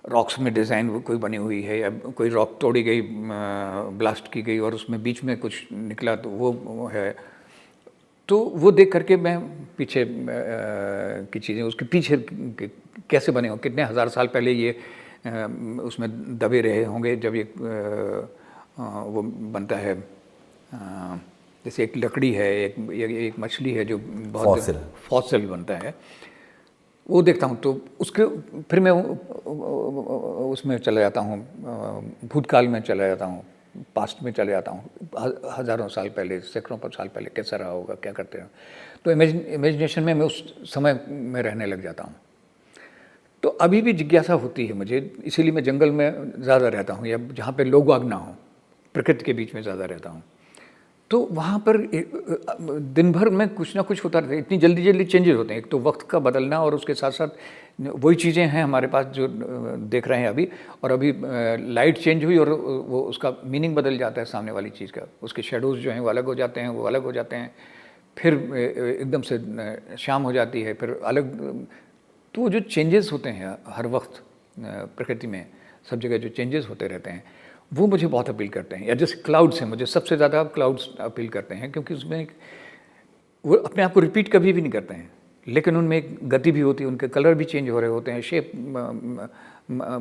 रॉक्स में डिज़ाइन कोई बनी हुई है, या कोई रॉक तोड़ी गई, ब्लास्ट की गई और उसमें बीच में कुछ निकला, तो वो है। तो वो देख करके मैं पीछे की चीज़ें, उसके पीछे कैसे बने हो, कितने हज़ार साल पहले ये उसमें दबे रहे होंगे जब ये वो बनता है, जैसे एक लकड़ी है, एक मछली है जो बहुत फॉसिल बनता है, वो देखता हूँ। तो उसके फिर मैं उसमें चला जाता हूँ, भूतकाल में चला जाता हूँ, पास्ट में चले जाता हूँ, हज़ारों साल पहले, सैकड़ों साल पहले कैसा रहा होगा, क्या करते हैं। तो इमेजिनेशन में मैं उस समय में रहने लग जाता हूँ। तो अभी भी जिज्ञासा होती है मुझे, इसीलिए मैं जंगल में ज़्यादा रहता हूँ, या जहाँ पे लोग वाग ना हो, प्रकृति के बीच में ज़्यादा रहता हूँ। तो वहाँ पर दिन भर में कुछ ना कुछ होता रहता है, इतनी जल्दी जल्दी चेंजेस होते हैं। एक तो वक्त का बदलना, और उसके साथ साथ वही चीज़ें हैं हमारे पास जो देख रहे हैं अभी, और अभी लाइट चेंज हुई और वो उसका मीनिंग बदल जाता है सामने वाली चीज़ का, उसके शेडोज़ जो हैं वो अलग हो जाते हैं, वो अलग हो जाते हैं, फिर एकदम से शाम हो जाती है, फिर अलग। तो वो जो चेंजेस होते हैं हर वक्त प्रकृति में, सब जगह जो चेंजेस होते रहते हैं, वो मुझे बहुत अपील करते हैं। या जैसे क्लाउड्स हैं, मुझे सबसे ज़्यादा क्लाउड्स अपील करते हैं, क्योंकि उसमें वो अपने आप को रिपीट कभी भी नहीं करते हैं, लेकिन उनमें एक गति भी होती है, उनके कलर भी चेंज हो रहे होते हैं, शेप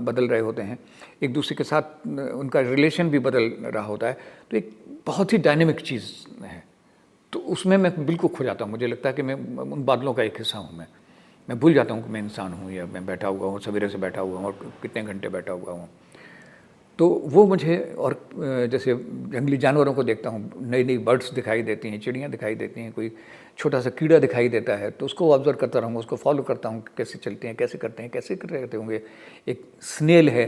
बदल रहे होते हैं, एक दूसरे के साथ उनका रिलेशन भी बदल रहा होता है। तो एक बहुत ही डायनेमिक चीज़ है। तो उसमें मैं बिल्कुल खो जाता हूँ, मुझे लगता है कि मैं उन बादलों का एक हिस्सा हूँ। मैं भूल जाता हूँ कि मैं इंसान हूँ, या मैं बैठा हुआ हूँ, सवेरे से बैठा हुआ हूँ और कितने घंटे बैठा हुआ हूँ। तो वो मुझे, और जैसे जंगली जानवरों को देखता हूँ, नई नई बर्ड्स दिखाई देती हैं, चिड़ियाँ दिखाई देती हैं, कोई छोटा सा कीड़ा दिखाई देता है, तो उसको ऑब्जर्व करता रहूँगा, उसको फॉलो करता हूँ, कैसे चलते हैं, कैसे करते हैं, कैसे करते होंगे। एक स्नेल है,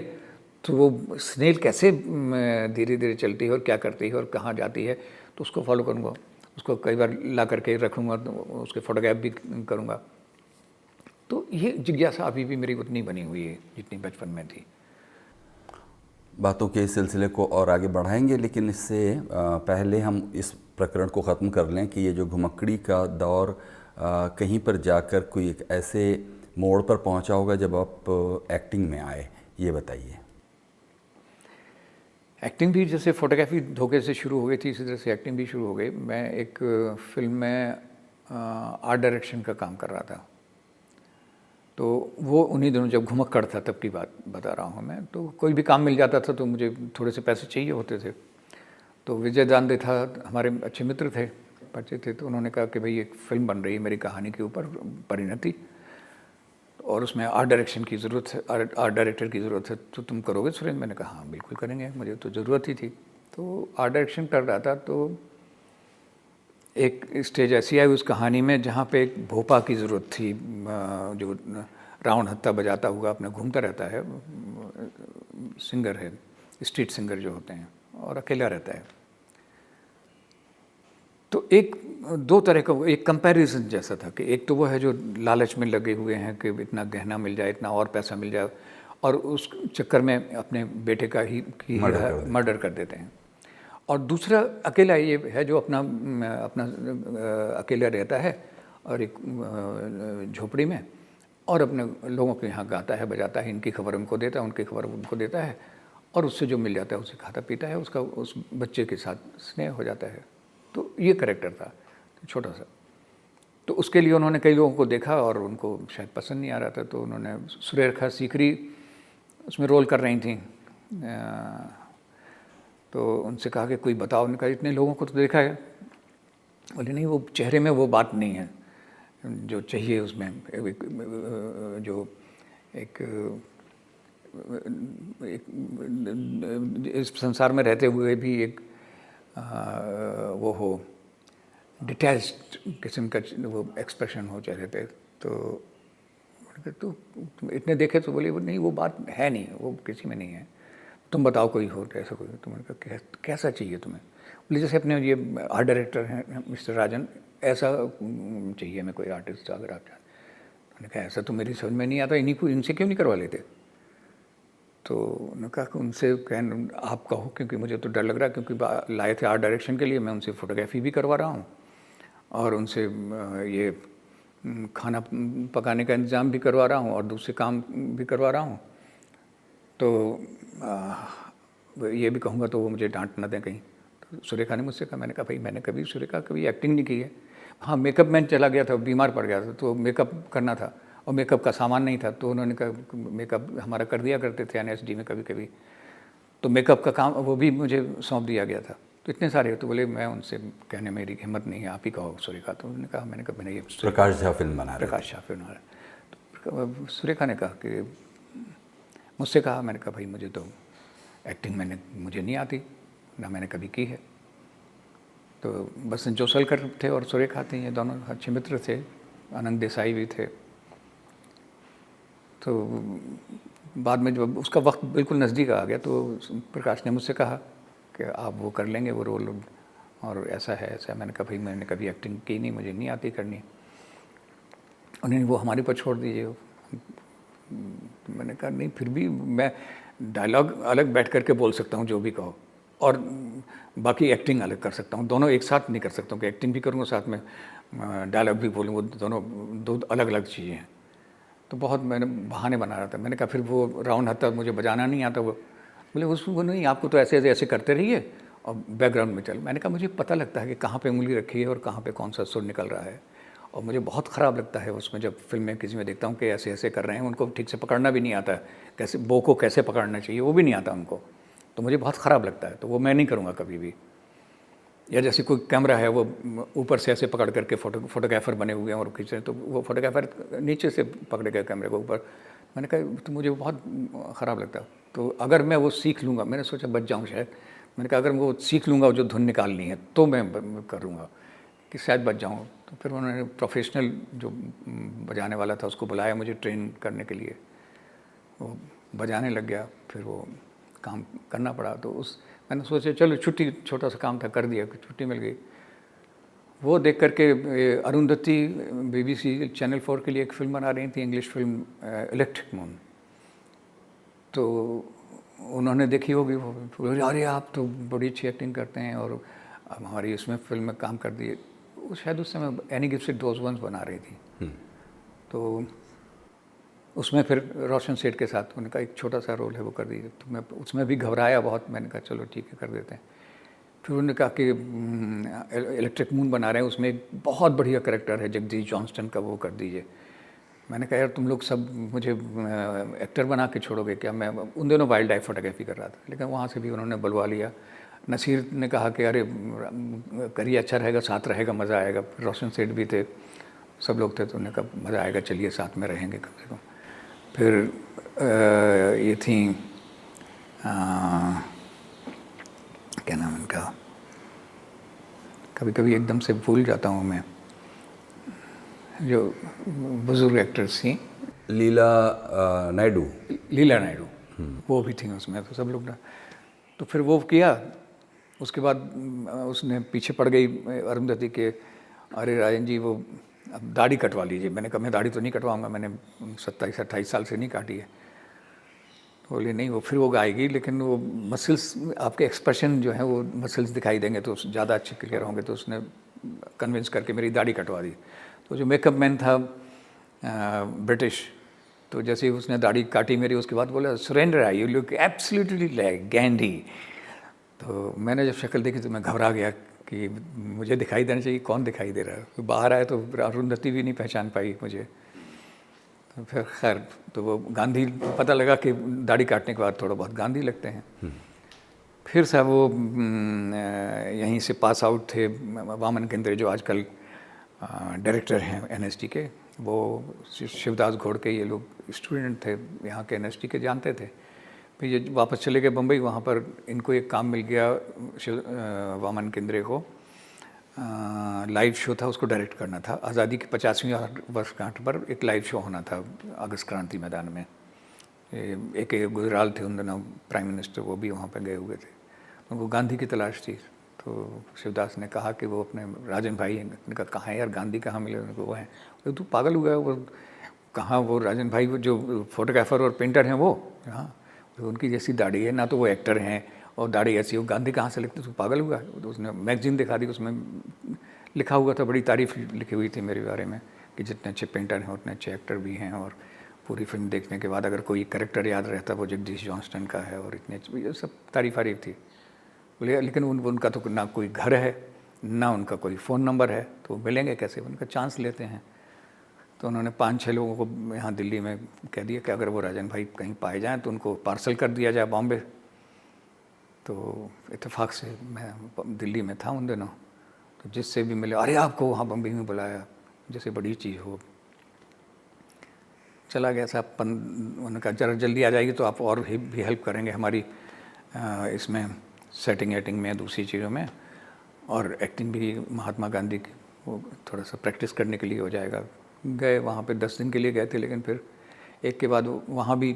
तो वो स्नेल कैसे धीरे धीरे चलती है और क्या करती है और कहाँ जाती है, तो उसको फॉलो करूँगा, उसको कई बार ला करके रखूँगा, तो उसके फोटोग्राफ भी करूँगा। तो ये जिज्ञासा अभी भी मेरी उतनी बनी हुई है जितनी बचपन में थी। बातों के इस सिलसिले को और आगे बढ़ाएंगे, लेकिन इससे पहले हम इस प्रकरण को ख़त्म कर लें कि ये जो घुमक्कड़ी का दौर कहीं पर जाकर कोई एक ऐसे मोड़ पर पहुंचा होगा जब आप एक्टिंग में आए, ये बताइए। एक्टिंग भी जैसे फोटोग्राफी धोखे से शुरू हो गई थी, इसी तरह से एक्टिंग भी शुरू हो गई। मैं एक फिल्म में आर्ट डायरेक्शन का काम कर रहा था, तो वो उन्हीं दिनों जब घुमक्कड़ था तब की बात बता रहा हूँ मैं। तो कोई भी काम मिल जाता था तो मुझे थोड़े से पैसे चाहिए होते थे। तो विजय दांदे था, हमारे अच्छे मित्र थे, परिचय थे, तो उन्होंने कहा कि भाई एक फ़िल्म बन रही है मेरी कहानी के ऊपर, परिणति, और उसमें आर्ट डायरेक्शन की ज़रूरत है, आर्ट डायरेक्टर की ज़रूरत है, तो तुम करोगे सुरेंद्र? मैंने कहा हाँ बिल्कुल करेंगे, मुझे तो ज़रूरत ही थी। तो आर्ट डायरेक्शन कर रहा था, तो एक स्टेज ऐसी आई उस कहानी में जहाँ पे एक भोपा की ज़रूरत थी, जो राउंड हत्ता बजाता हुआ अपने घूमता रहता है, सिंगर है, स्ट्रीट सिंगर जो होते हैं, और अकेला रहता है। तो एक दो तरह का एक कंपैरिजन जैसा था कि एक तो वो है जो लालच में लगे हुए हैं कि इतना गहना मिल जाए, इतना और पैसा मिल जाए, और उस चक्कर में अपने बेटे का ही मर्डर कर देते हैं। और दूसरा अकेला ये है जो अपना अकेला रहता है और एक झोपड़ी में, और अपने लोगों के यहाँ गाता है, बजाता है, इनकी खबर उनको देता है, उनकी खबर उनको देता है, और उससे जो मिल जाता है उसे खाता पीता है, उसका उस बच्चे के साथ स्नेह हो जाता है। तो ये कैरेक्टर था छोटा सा। तो उसके लिए उन्होंने कई लोगों को देखा और उनको शायद पसंद नहीं आ रहा था, तो उन्होंने सुरेखा सीकरी उसमें रोल कर रही थी, तो उनसे कहा कि कोई बताओ। उन्होंने कहा इतने लोगों को तो देखा है। बोले नहीं, वो चेहरे में वो बात नहीं है जो चाहिए उसमें, जो एक इस संसार में रहते हुए भी एक वो हो, डिटैच्ड किस्म का वो एक्सप्रेशन हो चेहरे पे। तो इतने देखे तो बोले वो नहीं, वो बात है नहीं, वो किसी में नहीं है, तुम बताओ कोई हो ऐसा कोई। तुमने कहा कैसा चाहिए तुम्हें? बोले जैसे अपने ये आर्ट डायरेक्टर हैं मिस्टर राजन, ऐसा चाहिए मैं कोई आर्टिस्ट अगर आप चाहते। मैंने कहा ऐसा तो मेरी समझ में नहीं आता, इनसे क्यों नहीं करवा लेते? तो उन्होंने कहा कि उनसे आप कहो, क्योंकि मुझे तो डर लग रहा है, क्योंकि लाए थे आर्ट डायरेक्शन के लिए, मैं उनसे फ़ोटोग्राफी भी करवा रहा हूँ और उनसे ये खाना पकाने का इंतज़ाम भी करवा रहा हूँ और दूसरे काम भी करवा रहा हूँ। तो ये भी कहूँगा तो वो मुझे डांट ना दें कहीं। तो सुरेखा ने मुझसे कहा, मैंने कहा भाई मैंने कभी सुरेखा कभी एक्टिंग नहीं की है। हाँ, मेकअप मैन चला गया था, बीमार पड़ गया था, तो मेकअप करना था और मेकअप का सामान नहीं था, तो उन्होंने कहा मेकअप हमारा कर दिया करते थे NSD में कभी कभी, तो मेकअप का काम वो भी मुझे सौंप दिया गया था। तो इतने सारे, तो बोले मैं उनसे कहने मेरी हिम्मत नहीं है, आप ही कहो सुरेखा। तो उन्होंने कहा, मैंने कहा मैंने ये प्रकाश झा फिल्म बना रहे, प्रकाश झा फिल्म बना रहे। तो सुरेखा ने कहा कि मुझसे कहा, मैंने कहा भाई मुझे तो एक्टिंग मुझे नहीं आती, ना मैंने कभी की है। तो बस जोसलकर थे और सुरेखा थी, ये दोनों अच्छे मित्र थे, आनंद देसाई भी थे। तो बाद में जब उसका वक्त बिल्कुल नज़दीक आ गया तो प्रकाश ने मुझसे कहा कि आप वो कर लेंगे वो रोल, और ऐसा है ऐसा है। मैंने कहा भाई मैंने कभी एक्टिंग की नहीं, मुझे नहीं आती करनी। उन्होंने वो हमारे पर छोड़ दीजिए। मैंने कहा नहीं, फिर भी मैं डायलॉग अलग बैठ करके बोल सकता हूँ जो भी कहो, और बाकी एक्टिंग अलग कर सकता हूँ, दोनों एक साथ नहीं कर सकता हूँ कि एक्टिंग भी करूँगा साथ में डायलॉग भी बोलूँ, वो दोनों दो अलग अलग चीज़ें हैं। तो बहुत मैंने बहाने बना रहा था। मैंने कहा फिर वो राउंड हत्ता मुझे बजाना नहीं आता। वो बोले वो नहीं, आपको तो ऐसे ऐसे करते रहिए और बैकग्राउंड में चल। मैंने कहा मुझे पता लगता है कि कहाँ पे उंगली रखी है और कहाँ पे कौन सा सुर निकल रहा है, और मुझे बहुत ख़राब लगता है उसमें जब फिल्म में किसी में देखता हूँ कि ऐसे ऐसे कर रहे हैं, उनको ठीक से पकड़ना भी नहीं आता है, कैसे बो को कैसे पकड़ना चाहिए वो भी नहीं आता उनको, तो मुझे बहुत ख़राब लगता है। तो वो मैं नहीं करूँगा कभी भी। या जैसे कोई कैमरा है वो ऊपर से ऐसे पकड़ करके फोटोग्राफर बने हुए हैं और खींच रहे हैं, तो वो फोटोग्राफर नीचे से पकड़े गए कैमरे को ऊपर। मैंने कहा तो मुझे बहुत ख़राब लगता। तो अगर मैं वो सीख लूँगा, मैंने सोचा बच जाऊँ शायद, मैंने कहा अगर मैं वो सीख लूँगा जो धुन निकालनी है तो मैं करूँगा कि शायद बच जाऊँ। तो फिर उन्होंने प्रोफेशनल जो बजाने वाला था उसको बुलाया मुझे ट्रेन करने के लिए, वो बजाने लग गया, फिर वो काम करना पड़ा। तो मैंने सोचा चलो छुट्टी, छोटा सा काम था, कर दिया, छुट्टी मिल गई। वो देख करके अरुंधति BBC चैनल 4 के लिए एक फ़िल्म बना रही थी, इंग्लिश फिल्म इलेक्ट्रिक मून। तो उन्होंने देखी होगी वो, बोले, अरे आप तो बड़ी अच्छी एक्टिंग करते हैं और अब हमारी इसमें फिल्म में काम कर दिए। वो शायद उस समय any gives it those ones बना रही थी, तो उसमें फिर रोशन सेठ के साथ उनका एक छोटा सा रोल है वो कर दीजिए। तो मैं उसमें भी घबराया बहुत, मैंने कहा चलो ठीक है कर देते हैं। फिर उन्होंने कहा कि इलेक्ट्रिक मून बना रहे हैं, उसमें एक बहुत बढ़िया कैरेक्टर है जगदीश जॉनस्टन का, वो कर दीजिए। मैंने कहा यार तुम लोग सब मुझे एक्टर बना के छोड़ोगे क्या? मैं उन दिनों वाइल्ड लाइफ फोटोग्राफी कर रहा था, लेकिन वहाँ से भी उन्होंने बुलवा लिया। नसीर ने कहा कि अरे करिए, अच्छा रहेगा, साथ रहेगा, मज़ा आएगा। फिर रोशन सेठ भी थे, सब लोग थे, तो उन्होंने कहा मज़ा आएगा, चलिए साथ में रहेंगे कम से कम। फिर ये थी क्या नाम इनका, कभी कभी एकदम से भूल जाता हूँ मैं, जो बुजुर्ग एक्ट्रेस थी, लीला नायडू। लीला नायडू, वो भी थी उसमें। तो सब लोग ना, तो फिर वो किया। उसके बाद उसने पीछे पड़ गई अरुंधति के, अरे राजन जी वो अब दाढ़ी कटवा लीजिए। मैंने कहा मैं दाढ़ी तो नहीं कटवाऊंगा, मैंने 27-28 साल से नहीं काटी है। बोले नहीं, वो फिर वो गाएगी, लेकिन वो मसल्स, आपके एक्सप्रेशन जो है वो मसल्स दिखाई देंगे तो ज़्यादा अच्छे क्लियर होंगे। तो उसने कन्विंस करके मेरी दाढ़ी कटवा दी। तो जो मेकअप मैन था ब्रिटिश, तो जैसे ही उसने दाढ़ी काटी मेरी, उसके बाद बोला सुरेंद्र आई यू लुक एब्सोल्युटली लाइक गैंडी। तो मैंने जब शक्ल देखी तो मैं घबरा गया कि मुझे दिखाई देना चाहिए, कौन दिखाई दे रहा है। तो बाहर आए तो अरुंधति भी नहीं पहचान पाई मुझे। तो फिर खैर, तो वो गांधी, पता लगा कि दाढ़ी काटने के बाद थोड़ा बहुत गांधी लगते हैं। फिर साहब वो यहीं से पास आउट थे वामन केंद्रे, जो आजकल डायरेक्टर हैं एनएसटी के। वो शिवदास घोड़के, ये लोग स्टूडेंट थे यहाँ के एनएसटी के, जानते थे। फिर ये वापस चले गए बम्बई। वहाँ पर इनको एक काम मिल गया, वामन केंद्रे को लाइव शो था, उसको डायरेक्ट करना था। आज़ादी की 50वीं वर्षगांठ पर एक लाइव शो होना था अगस्त क्रांति मैदान में। एक गुजराल थे उन दिनों प्राइम मिनिस्टर, वो भी वहाँ पर गए हुए थे। उनको गांधी की तलाश थी। तो शिवदास ने कहा कि वो अपने राजन भाई हैं। उनका कहाँ है यार, गांधी कहाँ मिले? उनको वो हैं। तो तू पागल हुआ है, वो कहाँ? वो राजन भाई वो जो फोटोग्राफर और पेंटर हैं वो, हाँ, तो उनकी जैसी दाढ़ी है, ना तो वो एक्टर हैं और दाढ़ी ऐसी हो, गांधी कहाँ से लिखते? तू पागल हुआ है? तो उसने मैगजीन दिखा दी, उसमें लिखा हुआ था, बड़ी तारीफ लिखी हुई थी मेरे बारे में कि जितने अच्छे पेंटर हैं उतने अच्छे एक्टर भी हैं। और पूरी फिल्म देखने के बाद अगर कोई कैरेक्टर याद रहता वो जगदीश जॉनस्टन का है, और इतने, ये सब तारीफ थी। बोले लेकिन उनका तो ना कोई घर है, ना उनका कोई फ़ोन नंबर है, तो वो मिलेंगे कैसे? उनका चांस लेते हैं। तो उन्होंने 5-6 लोगों को यहाँ दिल्ली में कह दिया कि अगर वो राजन भाई कहीं पाए जाएँ तो उनको पार्सल कर दिया जाए बॉम्बे। तो इत्तेफाक से मैं दिल्ली में था उन दिनों, तो जिससे भी मिले, अरे आपको वहाँ बम्बई में बुलाया, जैसे बड़ी चीज़ हो। चला गया साहब, उन्होंने कहा जरा जल्दी आ जाएगी तो आप और भी हेल्प करेंगे हमारी इसमें सेटिंग एटिंग में, दूसरी चीज़ों में, और एक्टिंग भी महात्मा गांधी की वो थोड़ा सा प्रैक्टिस करने के लिए हो जाएगा। गए वहाँ पे 10 दिन के लिए गए थे, लेकिन फिर एक के बाद वहाँ भी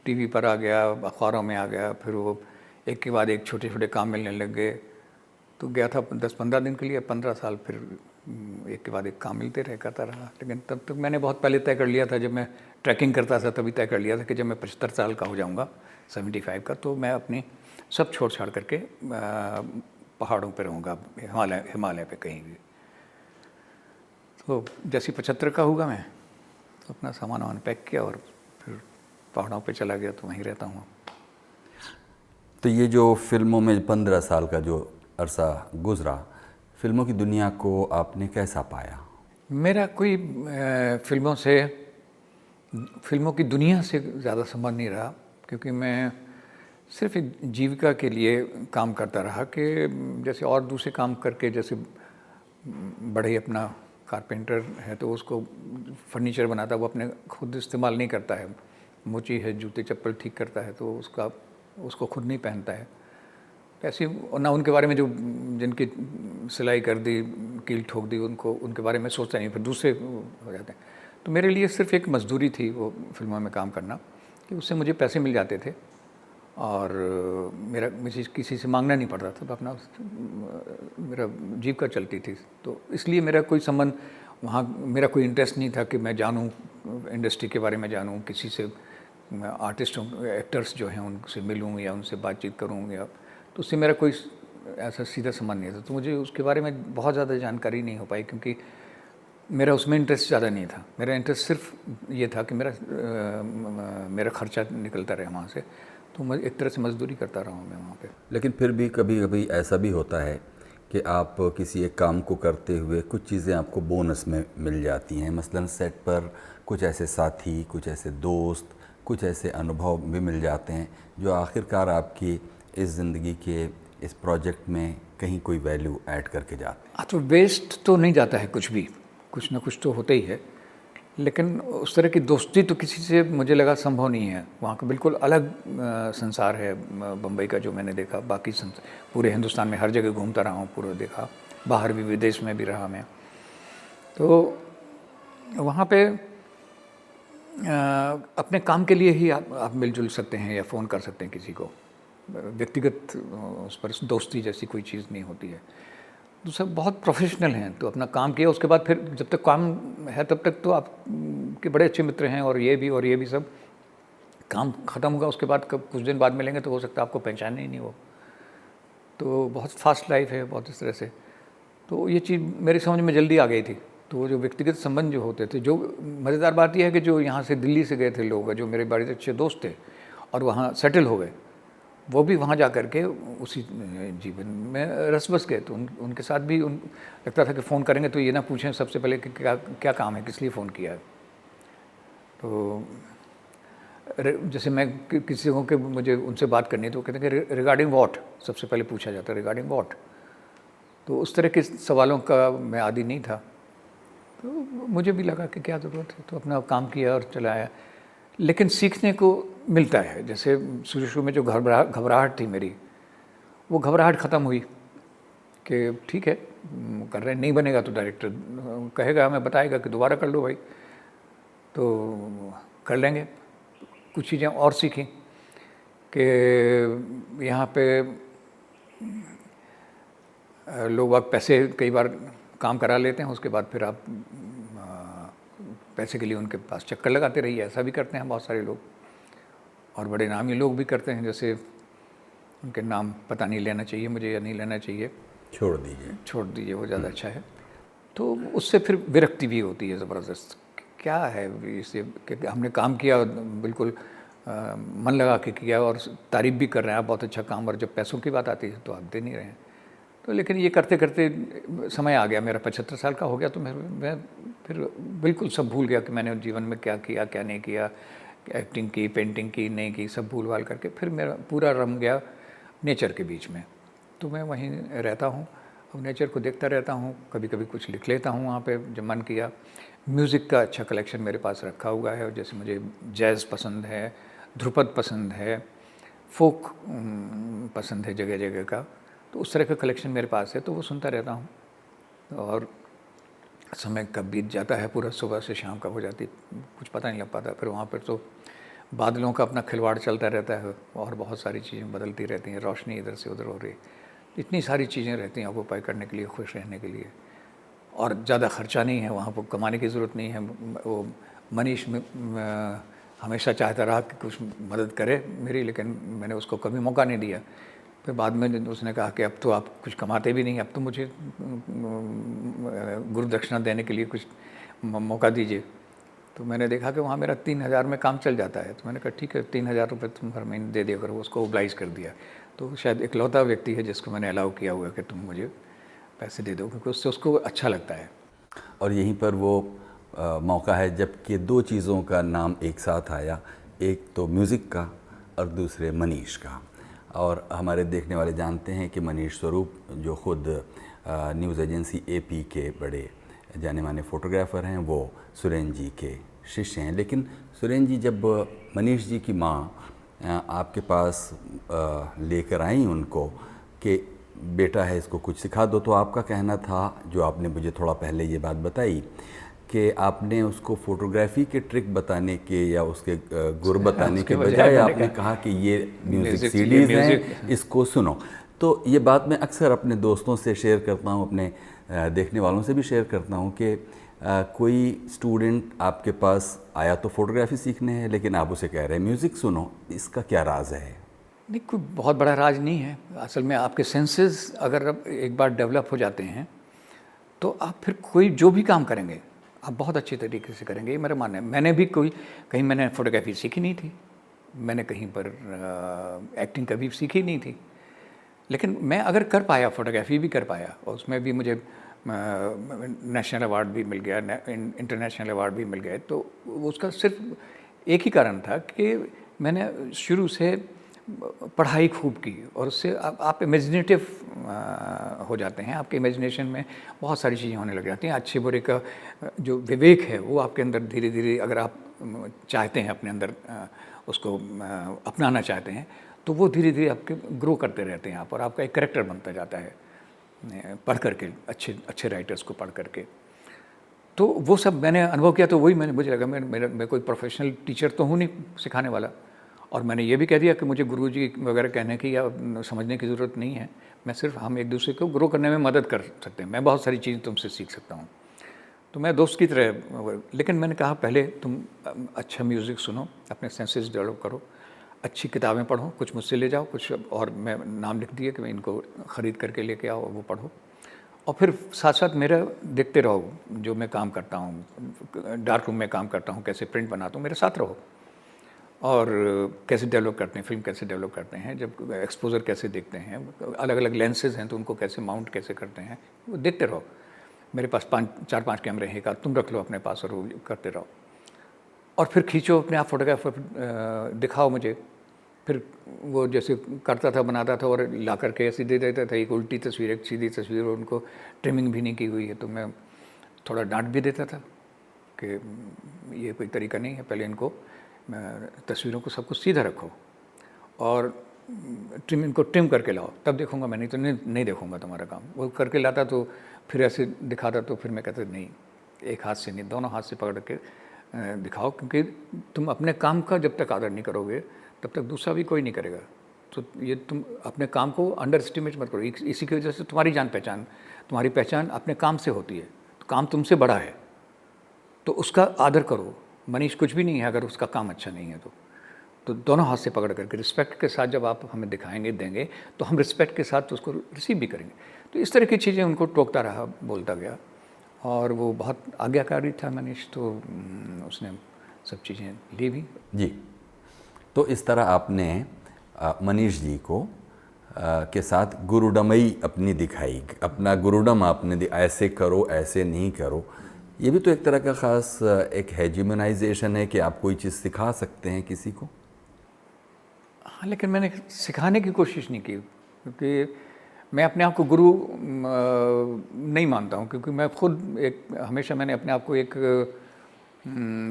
टीवी पर आ गया, अखबारों में आ गया, फिर वो एक के बाद एक छोटे छोटे काम मिलने लग गए। तो गया था 10-15 दिन के लिए, 15 साल फिर एक के बाद एक काम मिलते रहे, करता रहा। लेकिन तब तक मैंने बहुत पहले तय कर लिया था, जब मैं ट्रैकिंग करता था तभी तय कर लिया था कि जब मैं 75 साल का हो जाऊँगा, 75 का, तो मैं अपनी सब छोड़ छाड़ करके पहाड़ों पे रहूँगा, हिमालय पे कहीं भी। तो जैसे 75 का हुआ मैं, तो अपना सामान वामान पैक किया और फिर पहाड़ों पे चला गया, तो वहीं रहता हूँ। तो ये जो फिल्मों में 15 साल का जो अरसा गुजरा, फिल्मों की दुनिया को आपने कैसा पाया? मेरा कोई फिल्मों की दुनिया से ज़्यादा संबंध नहीं रहा, क्योंकि मैं सिर्फ एक जीविका के लिए काम करता रहा। कि जैसे और दूसरे काम करके, जैसे बढ़ई अपना कारपेंटर है तो उसको फर्नीचर बनाता है, वो अपने खुद इस्तेमाल नहीं करता है। मोची है, जूते चप्पल ठीक करता है, तो उसको खुद नहीं पहनता है। ऐसे ना उनके बारे में जो जिनकी सिलाई कर दी, कील ठोक दी, उनके बारे में सोचता नहीं, फिर दूसरे हो जाते हैं। तो मेरे लिए सिर्फ एक मजदूरी थी वो फिल्मों में काम करना, कि उससे मुझे पैसे मिल जाते थे और मुझे किसी से मांगना नहीं पड़ता था, अपना मेरा जीविका चलती थी। तो इसलिए मेरा कोई संबंध वहाँ, मेरा कोई इंटरेस्ट नहीं था कि मैं जानूँ, इंडस्ट्री के बारे में जानूँ, किसी से आर्टिस्टों एक्टर्स जो हैं उनसे मिलूँ या उनसे बातचीत करूँ, या तो उससे मेरा कोई ऐसा सीधा संबंध नहीं था। तो मुझे उसके बारे में बहुत ज़्यादा जानकारी नहीं हो पाई, क्योंकि मेरा उसमें इंटरेस्ट ज़्यादा नहीं था। मेरा इंटरेस्ट सिर्फ ये था कि मेरा खर्चा निकलता रहे वहाँ से, तो मैं एक तरह से मजदूरी करता रहा हूँ मैं वहाँ पे। लेकिन फिर भी कभी कभी ऐसा भी होता है कि आप किसी एक काम को करते हुए कुछ चीज़ें आपको बोनस में मिल जाती हैं। मसलन सेट पर कुछ ऐसे साथी, कुछ ऐसे दोस्त, कुछ ऐसे अनुभव भी मिल जाते हैं जो आखिरकार आपकी इस ज़िंदगी के इस प्रोजेक्ट में कहीं कोई वैल्यू ऐड करके जाते हैं। तो वेस्ट तो नहीं जाता है कुछ भी, कुछ ना कुछ तो होता ही है, लेकिन उस तरह की दोस्ती तो किसी से मुझे लगा संभव नहीं है। वहाँ का बिल्कुल अलग संसार है बम्बई का जो मैंने देखा। बाकी पूरे हिंदुस्तान में हर जगह घूमता रहा हूँ, पूरा देखा, बाहर भी, विदेश में भी रहा मैं। तो वहाँ पे अपने काम के लिए ही आप मिलजुल सकते हैं या फ़ोन कर सकते हैं किसी को। व्यक्तिगत उस पर दोस्ती जैसी कोई चीज़ नहीं होती है। तो सब बहुत प्रोफेशनल हैं, तो अपना काम किया, उसके बाद फिर जब तक काम है तब तक तो आप के बड़े अच्छे मित्र हैं, और ये भी सब। काम ख़त्म होगा उसके बाद कुछ दिन बाद मिलेंगे तो हो सकता है आपको पहचाने ही नहीं वो। तो बहुत फास्ट लाइफ है, बहुत इस तरह से। तो ये चीज़ मेरी समझ में जल्दी आ गई थी। तो जो व्यक्तिगत संबंध जो होते थे, जो मज़ेदार बात यह है कि जो यहाँ से दिल्ली से गए थे लोग, जो मेरे बड़े अच्छे दोस्त थे और वहाँ सेटल हो गए, वो भी वहाँ जा कर के उसी जीवन में रस बस गए। तो उनके साथ भी लगता था कि फ़ोन करेंगे तो ये ना पूछें सबसे पहले कि क्या काम है, किस लिए फ़ोन किया है। तो जैसे मैं किसी को कि मुझे उनसे बात करनी है तो कहते हैं कि रिगार्डिंग व्हाट, सबसे पहले पूछा जाता है रिगार्डिंग व्हाट। तो उस तरह के सवालों का मैं आदी नहीं था। तो मुझे भी लगा कि क्या ज़रूरत है, तो अपना काम किया और चलाया। लेकिन सीखने को मिलता है। जैसे शुरू में जो घबराहट थी मेरी, वो घबराहट ख़त्म हुई कि ठीक है कर रहे हैं, नहीं बनेगा तो डायरेक्टर कहेगा, हमें बताएगा कि दोबारा कर लो भाई, तो कर लेंगे। कुछ चीज़ें और सीखी कि यहाँ पे लोग वक्त पैसे कई बार काम करा लेते हैं, उसके बाद फिर आप पैसे के लिए उनके पास चक्कर लगाते रहिए। ऐसा भी करते हैं बहुत सारे लोग, और बड़े नामी लोग भी करते हैं। जैसे उनके नाम पता नहीं लेना चाहिए मुझे या नहीं लेना चाहिए, छोड़ दीजिए वो ज़्यादा अच्छा है। तो उससे फिर विरक्ति भी होती है ज़बरदस्त। क्या है इसे कि हमने काम किया, बिल्कुल मन लगा के किया, और तारीफ़ भी कर रहे हैं आप, बहुत अच्छा काम, और जब पैसों की बात आती है तो आप दे नहीं रहे हैं। तो लेकिन ये करते करते समय आ गया, मेरा 75 साल का हो गया, तो मैं फिर बिल्कुल सब भूल गया कि मैंने जीवन में क्या किया क्या नहीं किया, एक्टिंग की, पेंटिंग की, नहीं की, सब भूल भाल करके फिर मेरा पूरा रम गया नेचर के बीच में। तो मैं वहीं रहता हूँ, अब नेचर को देखता रहता हूँ, कभी कभी कुछ लिख लेता हूँ वहाँ पे जब मन किया। म्यूज़िक का अच्छा कलेक्शन मेरे पास रखा हुआ है, जैसे मुझे जैज़ पसंद है, ध्रुपद पसंद है, फोक पसंद है जगह जगह का। तो उस तरह का कलेक्शन मेरे पास है, तो वो सुनता रहता हूँ। और समय कब बीत जाता है, पूरा सुबह से शाम कब हो जाती कुछ पता नहीं लग पाता। फिर वहाँ पर तो बादलों का अपना खिलवाड़ चलता रहता है, और बहुत सारी चीज़ें बदलती रहती हैं, रोशनी इधर से उधर हो रही, इतनी सारी चीज़ें रहती हैं ऑक्यूपाई करने के लिए, खुश रहने के लिए। और ज़्यादा खर्चा नहीं है वहाँ पर, कमाने की ज़रूरत नहीं है। वो मनीष हमेशा चाहता रहा कि कुछ मदद करे मेरी, लेकिन मैंने उसको कभी मौका नहीं दिया। फिर बाद में उसने कहा कि अब तो आप कुछ कमाते भी नहीं, अब तो मुझे गुरु दक्षिणा देने के लिए कुछ मौका दीजिए। तो मैंने देखा कि वहाँ मेरा 3000 में काम चल जाता है। तो मैंने कहा ठीक है 3000 रुपये तुम हर महीने दे दिया करो। उसको ओब्लाइज कर दिया। तो शायद इकलौता व्यक्ति है जिसको मैंने अलाउ किया हुआ है कि तुम मुझे पैसे दे दो, क्योंकि उससे उसको अच्छा लगता है। और यहीं पर वो मौका है जबकि दो चीज़ों का नाम एक साथ आया, एक तो म्यूज़िक का और दूसरे मनीष का। और हमारे देखने वाले जानते हैं कि मनीष स्वरूप जो ख़ुद न्यूज़ एजेंसी AP के बड़े जाने माने फ़ोटोग्राफ़र हैं, वो सुरेंद्र जी के शिष्य हैं। लेकिन सुरेंद्र जी जब मनीष जी की माँ आपके पास लेकर आई उनको कि बेटा है इसको कुछ सिखा दो, तो आपका कहना था, जो आपने मुझे थोड़ा पहले ये बात बताई, कि आपने उसको फ़ोटोग्राफ़ी के ट्रिक बताने के या उसके गुर बताने के बजाय आपने कहा कि ये म्यूज़िक सीडीज़ हैं, इसको सुनो। तो ये बात मैं अक्सर अपने दोस्तों से शेयर करता हूँ, अपने देखने वालों से भी शेयर करता हूँ कि कोई स्टूडेंट आपके पास आया तो फोटोग्राफी सीखने है, लेकिन आप उसे कह रहे हैं म्यूज़िक सुनो, इसका क्या राज है? नहीं, कोई बहुत बड़ा राज नहीं है। असल में आपके सेंसेस अगर अब एक बार डेवलप हो जाते हैं तो आप फिर कोई जो भी काम करेंगे आप बहुत अच्छे तरीके से करेंगे, ये मेरा मानना है। मैंने भी कहीं मैंने फ़ोटोग्राफी सीखी नहीं थी, मैंने कहीं पर एक्टिंग कभी सीखी नहीं थी, लेकिन मैं अगर कर पाया, फ़ोटोग्राफी भी कर पाया और उसमें भी मुझे नेशनल अवार्ड भी मिल गया, इंटरनेशनल अवार्ड भी मिल गए, तो उसका सिर्फ एक ही कारण था कि मैंने शुरू से पढ़ाई खूब की और उससे आप इमेजिनेटिव हो जाते हैं। आपके इमेजिनेशन में बहुत सारी चीज़ें होने लग जाती हैं। अच्छे बुरे का जो विवेक है वो आपके अंदर धीरे धीरे, अगर आप चाहते हैं अपने अंदर उसको अपनाना चाहते हैं, तो वो धीरे धीरे आपके ग्रो करते रहते हैं आप, और आपका एक कैरेक्टर बनता जाता है पढ़ करके, अच्छे राइटर्स को पढ़ करके। तो वो सब मैंने अनुभव किया, तो वही मुझे लगा मैं कोई प्रोफेशनल टीचर तो हूँ नहीं सिखाने वाला, और मैंने ये भी कह दिया कि मुझे गुरुजी वगैरह कहने की या समझने की ज़रूरत नहीं है। मैं सिर्फ हम एक दूसरे को ग्रो करने में मदद कर सकते हैं। मैं बहुत सारी चीज़ें तुमसे सीख सकता हूँ, तो मैं दोस्त की तरह। लेकिन मैंने कहा पहले तुम अच्छा म्यूज़िक सुनो, अपने सेंसेस डेवलप करो, अच्छी किताबें पढ़ो, कुछ मुझसे ले जाओ, कुछ और मैं नाम लिख दिए कि मैं इनको ख़रीद करके लेके आओ, वो पढ़ो, और फिर साथ साथ मेरा देखते रहो जो मैं काम करता हूँ, डार्क रूम में काम करता हूँ, कैसे प्रिंट बनाता हूँ, मेरे साथ रहो, और कैसे डेवलप करते हैं, फिल्म कैसे डेवलप करते हैं, जब एक्सपोजर कैसे देखते हैं, अलग अलग लेंसेज हैं तो उनको कैसे माउंट कैसे करते हैं, वो देखते रहो। मेरे पास 4-5 कैमरे हैं, का तुम रख लो अपने पास और वो करते रहो, और फिर खींचो अपने आप, फोटोग्राफर दिखाओ मुझे। फिर वो जैसे करता था, बनाता था और ला करके ऐसे दे देता था, एक उल्टी तस्वीर, एक सीधी तस्वीर, और उनको ट्रिमिंग भी नहीं की हुई है, तो मैं थोड़ा डांट भी देता था कि ये कोई तरीका नहीं है, पहले इनको तस्वीरों को सब कुछ सीधा रखो और इनको ट्रिम करके लाओ, तब देखूंगा मैं, नहीं तो नहीं देखूंगा तुम्हारा काम। वो करके लाता तो फिर ऐसे दिखाता, तो फिर मैं कहता नहीं, एक हाथ से नहीं, दोनों हाथ से पकड़ के दिखाओ, क्योंकि तुम अपने काम का जब तक आदर नहीं करोगे तब तक दूसरा भी कोई नहीं करेगा। तो ये तुम अपने काम को अंडर एस्टिमेट मत करो। इसी की वजह से तुम्हारी तुम्हारी पहचान अपने काम से होती है। तो काम तुमसे बड़ा है तो उसका आदर करो। मनीष कुछ भी नहीं है अगर उसका काम अच्छा नहीं है तो दोनों हाथ से पकड़ करके रिस्पेक्ट के साथ जब आप हमें दिखाएंगे, देंगे, तो हम रिस्पेक्ट के साथ उसको रिसीव भी करेंगे। तो इस तरह की चीज़ें उनको टोकता रहा, बोलता गया, और वो बहुत आज्ञाकारी था मनीष, तो उसने सब चीज़ें ली भी। जी, तो इस तरह आपने मनीष जी को के साथ गुरुडमई अपनी दिखाई, अपना गुरुडम आपने ऐसे करो, ऐसे नहीं करो। ये भी तो एक तरह का ख़ास एक हेजिमनाइजेशन है कि आप कोई चीज़ सिखा सकते हैं किसी को। हाँ, लेकिन मैंने सिखाने की कोशिश नहीं की, क्योंकि मैं अपने आप को गुरु नहीं मानता हूँ, क्योंकि मैं खुद हमेशा मैंने अपने आप को एक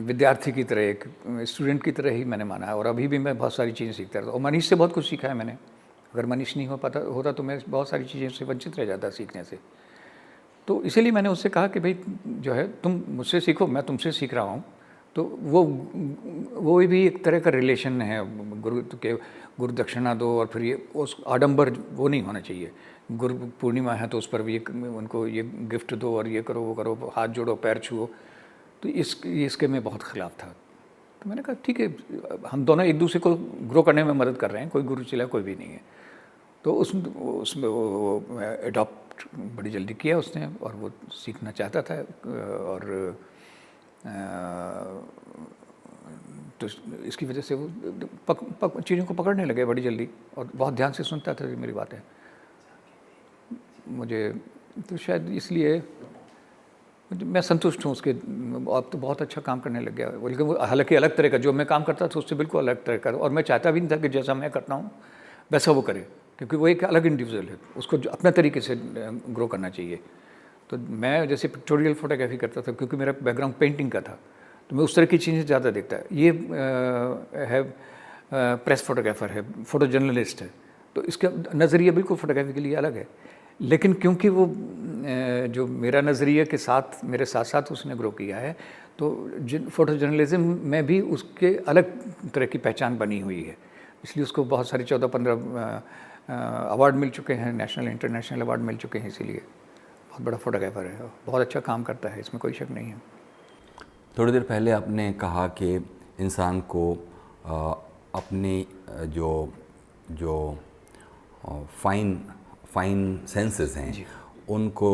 विद्यार्थी की तरह, एक स्टूडेंट की तरह ही मैंने माना है, और अभी भी मैं बहुत सारी चीज़ें सीखता रहता हूँ। और मनीष से बहुत कुछ सीखा है मैंने। अगर मनीष नहीं होता तो मैं बहुत सारी चीज़ें से वंचित रह जाता सीखने से। तो इसीलिए मैंने उससे कहा कि भाई जो है तुम मुझसे सीखो, मैं तुमसे सीख रहा हूँ। तो वो भी एक तरह का रिलेशन है, गुरु दक्षिणा दो, और फिर ये उस आडंबर वो नहीं होना चाहिए। गुरु पूर्णिमा है तो उस पर भी उनको ये गिफ्ट दो और ये करो, वो करो, हाथ जोड़ो, पैर छुओ, तो इसके में बहुत ख़िलाफ़ था। तो मैंने कहा ठीक है, हम दोनों एक दूसरे को ग्रो करने में मदद कर रहे हैं, कोई गुरु चला कोई भी नहीं है। तो उसमें वो एडॉप्ट बड़ी जल्दी किया उसने, और वो सीखना चाहता था, और तो इसकी वजह से वो चीज़ों को पकड़ने लगे बड़ी जल्दी, और बहुत ध्यान से सुनता था मेरी बातें मुझे। तो शायद इसलिए मैं संतुष्ट हूँ उसके। अब तो बहुत अच्छा काम करने लग गया, लेकिन वो हालांकि अलग तरह का, जो मैं काम करता था उससे बिल्कुल अलग तरह का, और मैं चाहता भी नहीं था कि जैसा मैं करता हूँ वैसा वो करे, क्योंकि वो एक अलग इंडिविजुअल है, उसको अपने तरीके से ग्रो करना चाहिए। तो मैं जैसे पिक्टोरियल फोटोग्राफी करता था, क्योंकि मेरा बैकग्राउंड पेंटिंग का था, तो मैं उस तरह की चीज़ें ज़्यादा देखता है। ये है प्रेस फोटोग्राफर है, फोटो जर्नलिस्ट है, तो इसका नज़रिया बिल्कुल फोटोग्राफी के लिए अलग है। लेकिन क्योंकि वो जो मेरा नज़रिए के साथ मेरे साथ साथ उसने ग्रो किया है, तो फोटो जर्नलिज्म में भी उसके अलग तरह की पहचान बनी हुई है। इसलिए उसको बहुत सारे 14-15 अवार्ड मिल चुके हैं, नेशनल इंटरनेशनल अवार्ड मिल चुके हैं, इसीलिए बहुत बड़ा फोटोग्राफर है, बहुत अच्छा काम करता है, इसमें कोई शक नहीं है। थोड़ी देर पहले आपने कहा कि इंसान को अपनी जो जो फाइन सेंसेस हैं उनको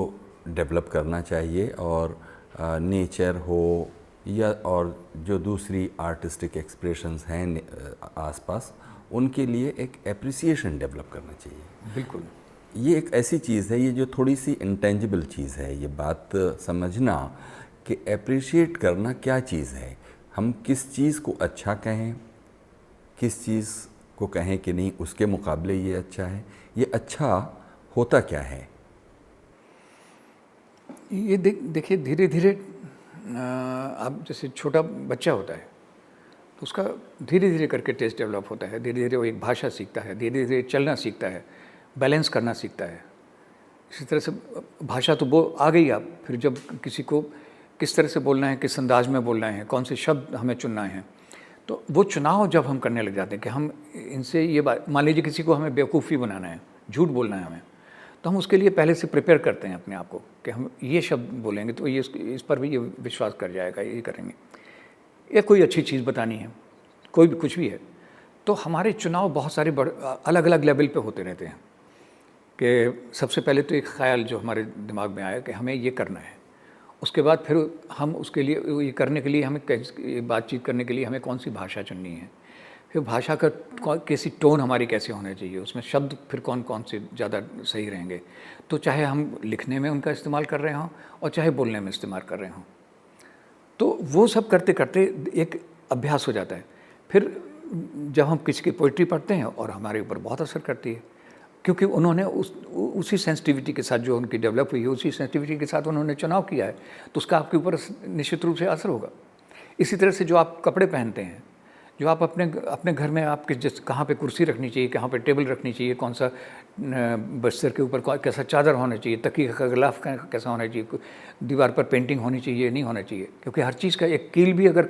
डेवलप करना चाहिए, और नेचर हो या और जो दूसरी आर्टिस्टिक एक्सप्रेशंस हैं आसपास, उनके लिए एक एप्रिसिएशन डेवलप करना चाहिए। बिल्कुल, ये एक ऐसी चीज़ है, ये जो थोड़ी सी इंटेंजिबल चीज़ है, ये बात समझना कि एप्रिशिएट करना क्या चीज़ है, हम किस चीज़ को अच्छा कहें, किस चीज़ को कहें कि नहीं उसके मुकाबले ये अच्छा है, ये अच्छा होता क्या है। ये देखिए धीरे धीरे अब जैसे छोटा बच्चा होता है तो उसका धीरे धीरे करके टेस्ट डेवलप होता है, धीरे धीरे वो एक भाषा सीखता है, धीरे धीरे चलना सीखता है, बैलेंस करना सीखता है। इसी तरह से भाषा तो वो आ गई, आप फिर जब किसी को किस तरह से बोलना है, किस अंदाज में बोलना है, कौन से शब्द हमें चुनना है, तो वो चुनाव जब हम करने लग जाते हैं कि हम इनसे ये बात, मान लीजिए किसी को हमें बेवकूफ़ी बनाना है, झूठ बोलना है हमें, तो हम उसके लिए पहले से प्रिपेयर करते हैं अपने आप को कि हम ये शब्द बोलेंगे तो ये इस पर भी ये विश्वास कर जाएगा, ये करेंगे, या कोई अच्छी चीज़ बतानी है, कोई भी कुछ भी है, तो हमारे चुनाव बहुत सारे अलग अलग लेवल पे होते रहते हैं। कि सबसे पहले तो एक ख़्याल जो हमारे दिमाग में आया कि हमें ये करना है, उसके बाद फिर हम उसके लिए ये करने के लिए हमें बातचीत करने के लिए हमें कौन सी भाषा चुननी है, फिर भाषा का कैसी टोन हमारी कैसे होना चाहिए, उसमें शब्द फिर कौन कौन से ज़्यादा सही रहेंगे, तो चाहे हम लिखने में उनका इस्तेमाल कर रहे हों और चाहे बोलने में इस्तेमाल कर रहे हों, तो वो सब करते करते एक अभ्यास हो जाता है। फिर जब हम किसी की पोइट्री पढ़ते हैं और हमारे ऊपर बहुत असर करती है, क्योंकि उन्होंने उसी सेंसिटिविटी के साथ जो उनकी डेवलप हुई है, उसी सेंसिटिविटी के साथ उन्होंने चुनाव किया है, तो उसका आपके ऊपर निश्चित रूप से असर होगा। इसी तरह से जो आप कपड़े पहनते हैं, जो आप अपने घर में आपके जिस कहाँ पे कुर्सी रखनी चाहिए, कहाँ पे टेबल रखनी चाहिए, कौन सा बिस्तर के ऊपर कैसा चादर होना चाहिए, तकिए का गिलाफ कैसा होना चाहिए, दीवार पर पेंटिंग होनी चाहिए नहीं होना चाहिए, क्योंकि हर चीज़ का एक कील भी अगर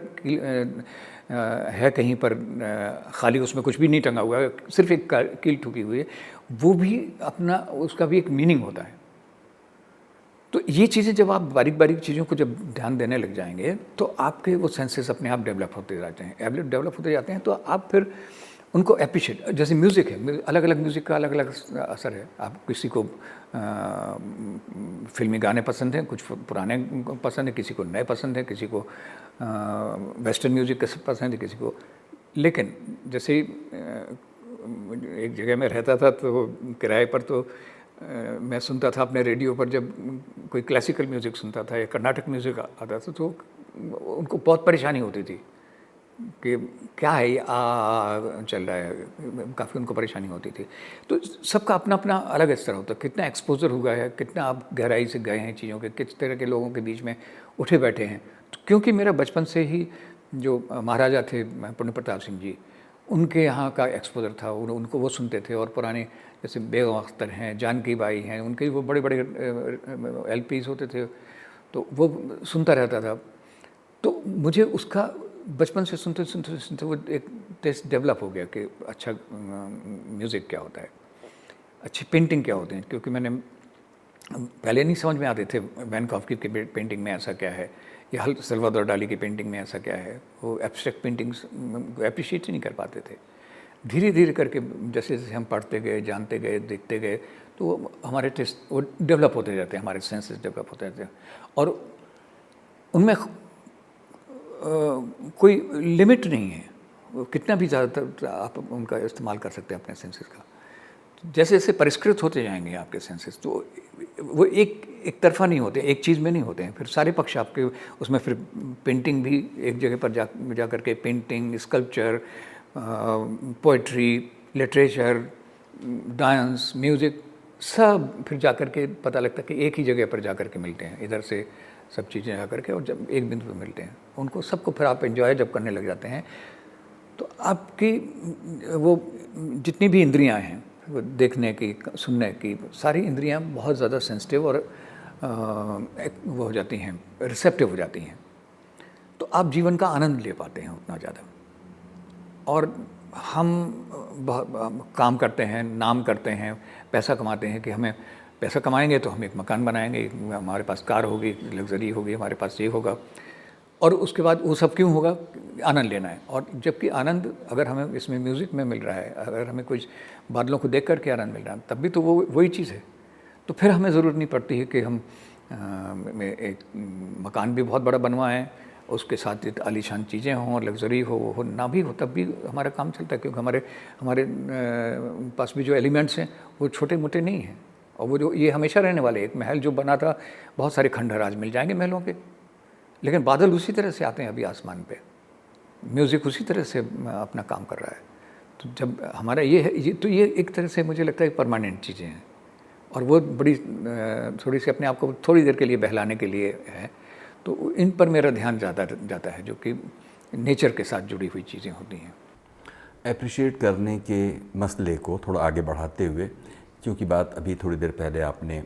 है कहीं पर खाली उसमें कुछ भी नहीं टंगा हुआ है, सिर्फ एक कील ठुकी हुई है, वो भी अपना उसका भी एक मीनिंग होता है। तो ये चीज़ें जब आप बारीक बारीक चीज़ों को जब ध्यान देने लग जाएंगे तो आपके वो सेंसेस अपने आप डेवलप होते जाते हैं, तो आप फिर उनको एप्रिशिएट, जैसे म्यूज़िक है, अलग अलग म्यूज़िक का अलग अलग असर है। आप किसी को फिल्मी गाने पसंद हैं, कुछ पुराने पसंद है, किसी को नए पसंद है, किसी को वेस्टर्न म्यूज़िक पसंद है, किसी को, लेकिन जैसे एक जगह में रहता था तो किराए पर, तो मैं सुनता था अपने रेडियो पर जब कोई क्लासिकल म्यूज़िक सुनता था या कर्नाटक म्यूज़िक आता था तो उनको बहुत परेशानी होती थी कि क्या है ये चल रहा है, काफ़ी उनको परेशानी होती थी। तो सबका अपना अपना अलग स्तर होता है, कितना एक्सपोजर हुआ है, कितना आप गहराई से गए हैं चीज़ों के, किस तरह के लोगों के बीच में उठे बैठे हैं। तो क्योंकि मेरा बचपन से ही जो महाराजा थे पुण्य प्रताप सिंह जी, उनके यहाँ का एक्सपोजर था, उनको वो सुनते थे, और पुराने जैसे बेगम अख्तर हैं, जानकी बाई हैं, उनके वो बड़े बड़े LPs होते थे, तो वो सुनता रहता था। तो मुझे उसका बचपन से सुनते सुनते सुनते वो एक टेस्ट डेवलप हो गया कि अच्छा म्यूज़िक क्या होता है, अच्छी पेंटिंग क्या होती है, क्योंकि मैंने पहले नहीं समझ में आते थे वैन गॉग की पेंटिंग में ऐसा क्या है, या सल्वाडोर डाली की पेंटिंग में ऐसा क्या है, वो एब्स्ट्रैक्ट पेंटिंग्स एप्रिशिएट ही नहीं कर पाते थे। धीरे धीरे करके जैसे जैसे हम पढ़ते गए, जानते गए, देखते गए, तो हमारे टेस्ट वो डेवलप होते जाते हैं, हमारे सेंसेस डेवलप होते जाते हैं, और उनमें कोई लिमिट नहीं है, कितना भी ज़्यादातर आप उनका इस्तेमाल कर सकते हैं अपने सेंसेस का। जैसे जैसे परिष्कृत होते जाएंगे आपके सेंसेस, तो वो एक तरफा नहीं होते, एक चीज़ में नहीं होते हैं, फिर सारे पक्ष आपके उसमें, फिर पेंटिंग भी एक जगह पर जा कर के, painting, sculpture, poetry, literature, dance, music, सब फिर जा कर के पता लगता है कि एक ही जगह पर जा कर के मिलते हैं, इधर से सब चीज़ें जा कर के, और जब एक बिंदु पर मिलते हैं उनको सबको फिर आप एंजॉय जब करने लग जाते हैं, तो आपकी वो जितनी भी इंद्रियां हैं, वो देखने की, सुनने की, सारी इंद्रियां बहुत ज़्यादा सेंसिटिव और वो हो जाती हैं, रिसेप्टिव हो जाती हैं, तो आप जीवन का आनंद ले पाते हैं उतना ज़्यादा। और हम काम करते हैं, नाम करते हैं, पैसा कमाते हैं कि हमें पैसा कमाएंगे तो हम एक मकान बनाएंगे, हमारे पास कार होगी, लग्जरी होगी, हमारे पास ये होगा। और उसके बाद वो सब क्यों होगा? आनंद लेना है। और जबकि आनंद अगर हमें इसमें म्यूज़िक में मिल रहा है, अगर हमें कुछ बादलों को देख कर के आनंद मिल रहा है, तब भी तो वो वही चीज़ है। तो फिर हमें ज़रूरत नहीं पड़ती है कि हम एक मकान भी बहुत बड़ा बनवाएं, उसके साथ आलीशान चीज़ें हों और लग्जरी हो ना भी हो, तब भी हमारा काम चलता है, क्योंकि हमारे पास भी जो एलिमेंट्स हैं वो छोटे मोटे नहीं हैं। और वो जो ये हमेशा रहने वाले, एक महल जो बना था, बहुत सारे खंडहर आज मिल जाएंगे महलों के, लेकिन बादल उसी तरह से आते हैं अभी आसमान पे, म्यूज़िक उसी तरह से अपना काम कर रहा है। तो जब हमारा ये है, तो ये एक तरह से मुझे लगता है परमानेंट चीज़ें हैं, और वो बड़ी थोड़ी सी अपने आप को थोड़ी देर के लिए बहलाने के लिए है। तो इन पर मेरा ध्यान ज़्यादा जाता है, जो कि नेचर के साथ जुड़ी हुई चीज़ें होती हैं। अप्रिशिएट करने के मसले को थोड़ा आगे बढ़ाते हुए, क्योंकि बात अभी थोड़ी देर पहले आपने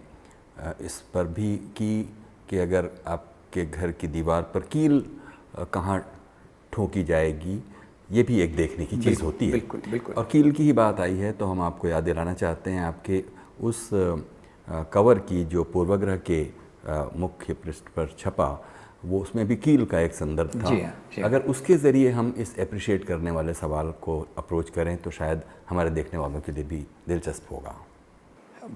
इस पर भी की कि अगर आपके घर की दीवार पर कील कहाँ ठोकी जाएगी, ये भी एक देखने की चीज़ होती है। बिल्कुल बिल्कुल। और कील की ही बात आई है तो हम आपको याद दिलाना चाहते हैं आपके उस कवर की जो पूर्वाग्रह के मुख्य पृष्ठ पर छपा, वो उसमें भी कील का एक संदर्भ था। जी हाँ, जी हाँ। अगर उसके ज़रिए हम इस अप्रिशिएट करने वाले सवाल को अप्रोच करें तो शायद हमारे देखने वालों के लिए भी दिलचस्प होगा।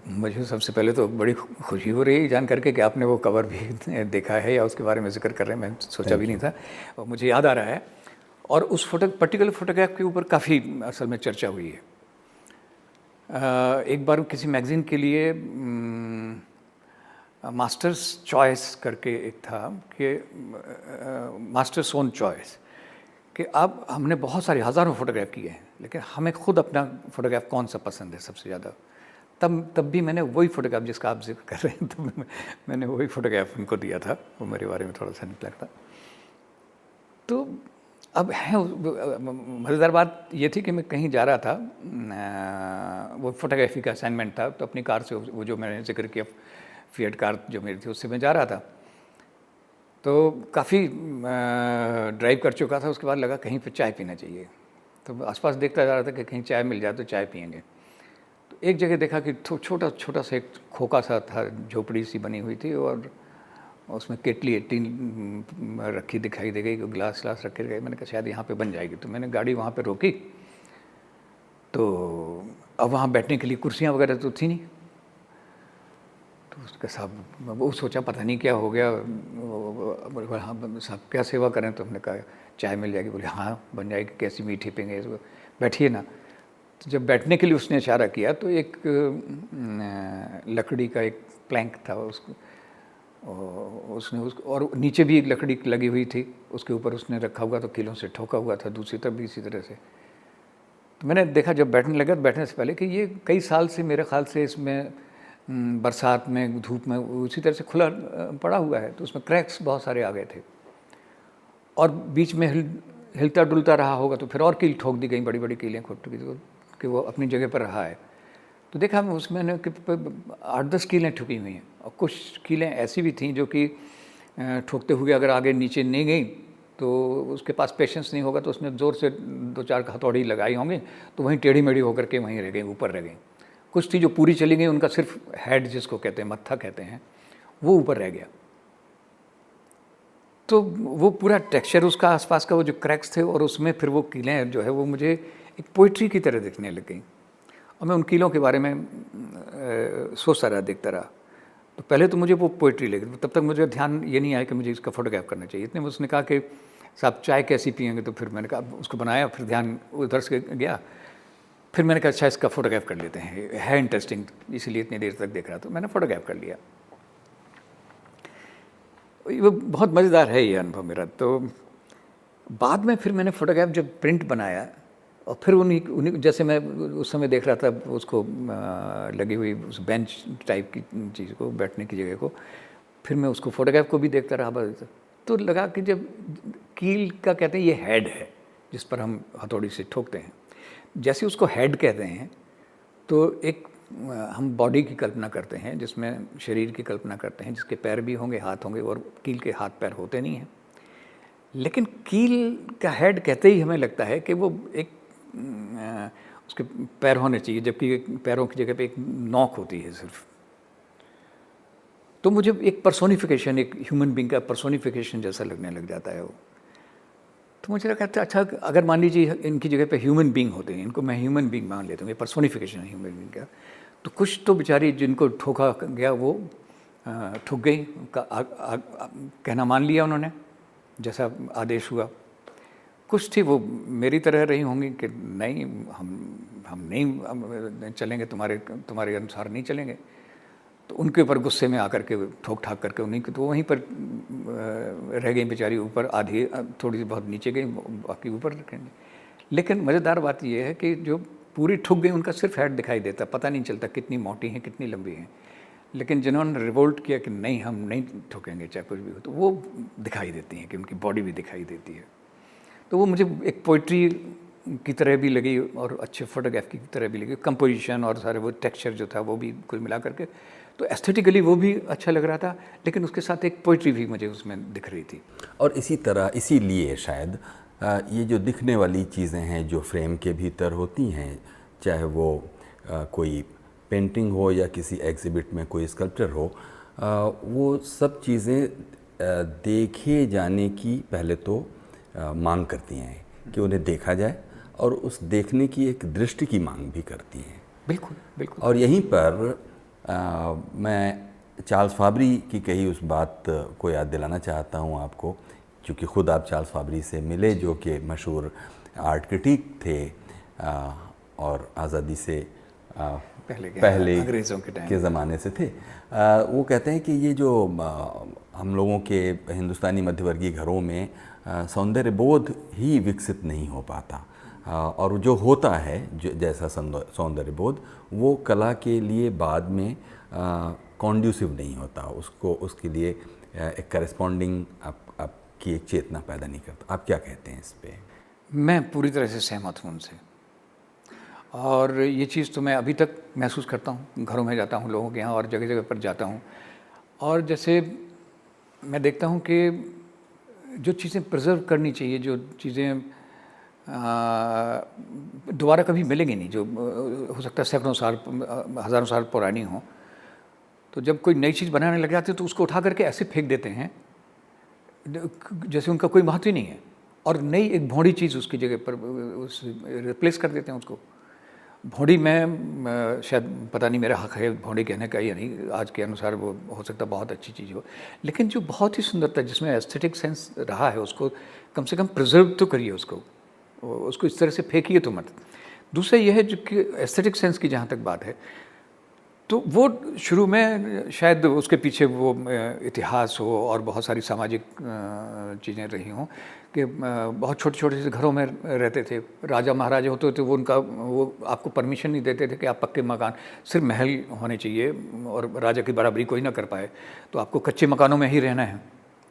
मुझे सबसे पहले तो बड़ी खुशी हो रही है जान करके कि आपने वो कवर भी देखा है या उसके बारे में जिक्र कर रहे हैं, मैं सोचा भी नहीं था, और मुझे याद आ रहा है। और उस पर्टिकुलर फोटोग्राफ के ऊपर काफ़ी असल में चर्चा हुई है। एक बार किसी मैगज़ीन के लिए मास्टर्स चॉइस करके एक था कि मास्टर्स ओन चॉइस, कि अब हमने बहुत सारे हज़ारों फोटोग्राफ किए हैं, लेकिन हमें खुद अपना फ़ोटोग्राफ कौन सा पसंद है सबसे ज़्यादा। तब भी मैंने वही फ़ोटोग्राफ जिसका आप जिक्र कर रहे हैं, तब मैंने वही फ़ोटोग्राफ उनको दिया था। वो मेरे बारे में थोड़ा सा निकला था। तो अब है मज़ेदार बात ये थी कि मैं कहीं जा रहा था, वो फोटोग्राफी का असाइनमेंट था, तो अपनी कार से, वो जो मैंने जिक्र किया फिएट कार जो मेरी थी, उससे मैं जा रहा था। तो काफ़ी ड्राइव कर चुका था, उसके बाद लगा कहीं पे चाय पीना चाहिए। तो आसपास देखता जा रहा था कि कहीं चाय मिल जाए तो चाय पियेंगे। तो एक जगह देखा कि छोटा सा एक खोखा सा था, झोपड़ी सी बनी हुई थी, और उसमें केटली रखी दिखाई दे गई, गिलास रखे गए। मैंने कहा शायद यहाँ पे बन जाएगी, तो मैंने गाड़ी वहाँ पे रोकी। तो अब वहाँ बैठने के लिए कुर्सियाँ वगैरह तो थी नहीं। तो उसका साहब, वो सोचा पता नहीं क्या हो गया, हाँ साहब क्या सेवा करें? तो हमने कहा चाय मिल जाएगी। बोले हाँ बन जाएगी, कैसी मीठी पियेंगे, बैठिए ना। तो जब बैठने के लिए उसने इशारा किया तो एक लकड़ी का एक प्लैंक था, उसने और नीचे भी एक लकड़ी लगी हुई थी, उसके ऊपर उसने रखा हुआ, तो कीलों से ठोका हुआ था, दूसरी तरफ भी इसी तरह से। तो मैंने देखा जब बैठने लगा, तो बैठने से पहले कि ये कई साल से मेरे ख्याल से इसमें बरसात में, धूप में उसी तरह से खुला पड़ा हुआ है, तो उसमें क्रैक्स बहुत सारे आ गए थे, और बीच में हिलता डुलता रहा होगा, तो फिर और कील ठोक दी गई, बड़ी बड़ी कीलें ठोक दी गई कि वो अपनी जगह पर रहा है। तो देखा मैं उसमें 8-10 कीलें ठुकी हुई हैं, और कुछ कीलें ऐसी भी थीं जो कि ठोकते हुए अगर आगे नीचे नहीं गई तो उसके पास पेशेंस नहीं होगा, तो उसने ज़ोर से 2-4 हथौड़ी लगाई होंगी, तो वहीं टेढ़ी मेढ़ी होकर के वहीं रह गई, ऊपर रह गई। कुछ थी जो पूरी चली गई, उनका सिर्फ हेड जिसको कहते हैं, मत्था कहते हैं, वो ऊपर रह गया। तो वो पूरा टेक्सचर उसका आसपास का, वो जो क्रैक्स थे, और उसमें फिर वो कीलें जो है वो मुझे एक पोइट्री की तरह दिखने लग गई। और मैं उन कीलों के बारे में सोचता रहा, देखता रहा। तो पहले तो मुझे वो पोइट्री लगी, तब तक मुझे ध्यान ये नहीं आया कि मुझे इसका फ़ोटोग्राफ करना चाहिए। इतने में उसने कहा कि साहब चाय कैसी पियेंगे, तो फिर मैंने कहा उसको बनाया, फिर ध्यान उधर से गया। फिर मैंने कहा अच्छा इसका फ़ोटोग्राफ कर लेते हैं, है इंटरेस्टिंग, इसीलिए इतनी देर तक देख रहा था। मैंने फ़ोटोग्राफ कर लिया। वो बहुत मज़ेदार है ये अनुभव मेरा। तो बाद में फिर मैंने फ़ोटोग्राफ जब प्रिंट बनाया, और फिर उन्हीं जैसे मैं उस समय देख रहा था उसको लगी हुई उस बेंच टाइप की चीज़ को, बैठने की जगह को, फिर मैं उसको फ़ोटोग्राफ को भी देखता रहा। तो लगा कि जब कील का कहते हैं ये हेड है जिस पर हम हथौड़ी से ठोकते हैं, जैसे उसको हेड कहते हैं, तो एक हम बॉडी की कल्पना करते हैं, जिसमें शरीर की कल्पना करते हैं, जिसके पैर भी होंगे, हाथ होंगे, और कील के हाथ पैर होते नहीं हैं। लेकिन कील का हेड कहते ही हमें लगता है कि वो एक उसके पैर होने चाहिए, जबकि पैरों की जगह पे एक नोक होती है सिर्फ, तो मुझे एक पर्सोनिफिकेशन, एक ह्यूमन बीइंग का पर्सोनिफिकेशन जैसा लगने लग जाता है वो। तो मुझे लगा था अच्छा, अगर मान लीजिए इनकी जगह पे ह्यूमन बीइंग होते हैं, इनको मैं ह्यूमन बीइंग मान लेता हूँ, ये पर्सोनिफिकेशन है ह्यूमन बीइंग का, तो कुछ तो बेचारी जिनको ठोका गया वो ठुक गई, कहना मान लिया उन्होंने जैसा आदेश हुआ। कुछ थी वो मेरी तरह रही होंगी कि नहीं, हम नहीं चलेंगे, तुम्हारे अनुसार नहीं चलेंगे। तो उनके ऊपर गुस्से में आकर के ठोक ठाक करके उन्हीं को तो वहीं पर रह गई बेचारी, ऊपर आधी थोड़ी सी बहुत नीचे गई, बाकी ऊपर रखेंगे। लेकिन मज़ेदार बात यह है कि जो पूरी ठुक गई उनका सिर्फ हेड दिखाई देता, पता नहीं चलता कितनी मोटी हैं कितनी लंबी हैं। लेकिन जिन्होंने रिवोल्ट किया कि नहीं हम नहीं ठोकेंगे चाहे कुछ भी हो, तो वो दिखाई देती हैं कि उनकी बॉडी भी दिखाई देती है। तो वो मुझे एक पोइट्री की तरह भी लगी और अच्छे फोटोग्राफ की तरह भी लगी, कंपोजिशन और सारे वो टेक्सचर जो था वो भी कुल मिला करके, तो एस्थेटिकली वो भी अच्छा लग रहा था, लेकिन उसके साथ एक पोइट्री भी मुझे उसमें दिख रही थी। और इसी तरह इसीलिए शायद ये जो दिखने वाली चीज़ें हैं जो फ्रेम के भीतर होती हैं, चाहे वो कोई पेंटिंग हो या किसी एग्जिबिट में कोई स्कल्पचर हो, वो सब चीज़ें देखे जाने की पहले तो मांग करती हैं कि उन्हें देखा जाए, और उस देखने की एक दृष्टि की मांग भी करती हैं। बिल्कुल बिल्कुल। और यहीं पर मैं चार्ल्स फाबरी की कही उस बात को याद दिलाना चाहता हूँ आपको, क्योंकि ख़ुद आप चार्ल्स फाबरी से मिले जो कि मशहूर आर्ट क्रिटिक थे और आज़ादी से पहले अंग्रेज़ों के ज़माने से थे। वो कहते हैं कि ये जो हम लोगों के हिंदुस्तानी मध्यवर्गीय घरों में सौंदर्य बोध ही विकसित नहीं हो पाता, और जो होता है जो जैसा सौंदर्य बोध वो कला के लिए बाद में कॉन्ड्यूसिव नहीं होता, उसको उसके लिए एक करस्पॉन्डिंग आपकी एक चेतना पैदा नहीं करता। आप क्या कहते हैं इस पे? मैं पूरी तरह से सहमत हूँ उनसे, और ये चीज़ तो मैं अभी तक महसूस करता हूँ। घरों में जाता हूँ लोगों के यहाँ और जगह जगह पर जाता हूँ, और जैसे मैं देखता हूँ कि जो चीज़ें प्रिजर्व करनी चाहिए, जो चीज़ें दोबारा कभी मिलेंगी नहीं, जो हो सकता है सैकड़ों साल हज़ारों साल पुरानी हो, तो जब कोई नई चीज़ बनाने लग जाते हैं तो उसको उठा करके ऐसे फेंक देते हैं जैसे उनका कोई महत्व ही नहीं है, और नई एक भोंडी चीज़ उसकी जगह पर उस रिप्लेस कर देते हैं उसको। भोंडी में शायद पता नहीं मेरा हक़ है भोंडी कहने का या नहीं, आज के अनुसार वो हो सकता है बहुत अच्छी चीज़ हो, लेकिन जो बहुत ही सुंदरता जिसमें एस्थेटिक सेंस रहा है उसको कम से कम प्रिजर्व तो करिए, उसको इस तरह से फेंकिए तो मत। दूसरा यह है जो कि एस्थेटिक सेंस की जहाँ तक बात है, तो वो शुरू में शायद उसके पीछे वो इतिहास हो और बहुत सारी सामाजिक चीज़ें रही हों कि बहुत छोटे छोटे से घरों में रहते थे। राजा महाराजा होते थे, वो आपको परमिशन नहीं देते थे कि आप पक्के मकान, सिर्फ महल होने चाहिए और राजा की बराबरी कोई ना कर पाए, तो आपको कच्चे मकानों में ही रहना है,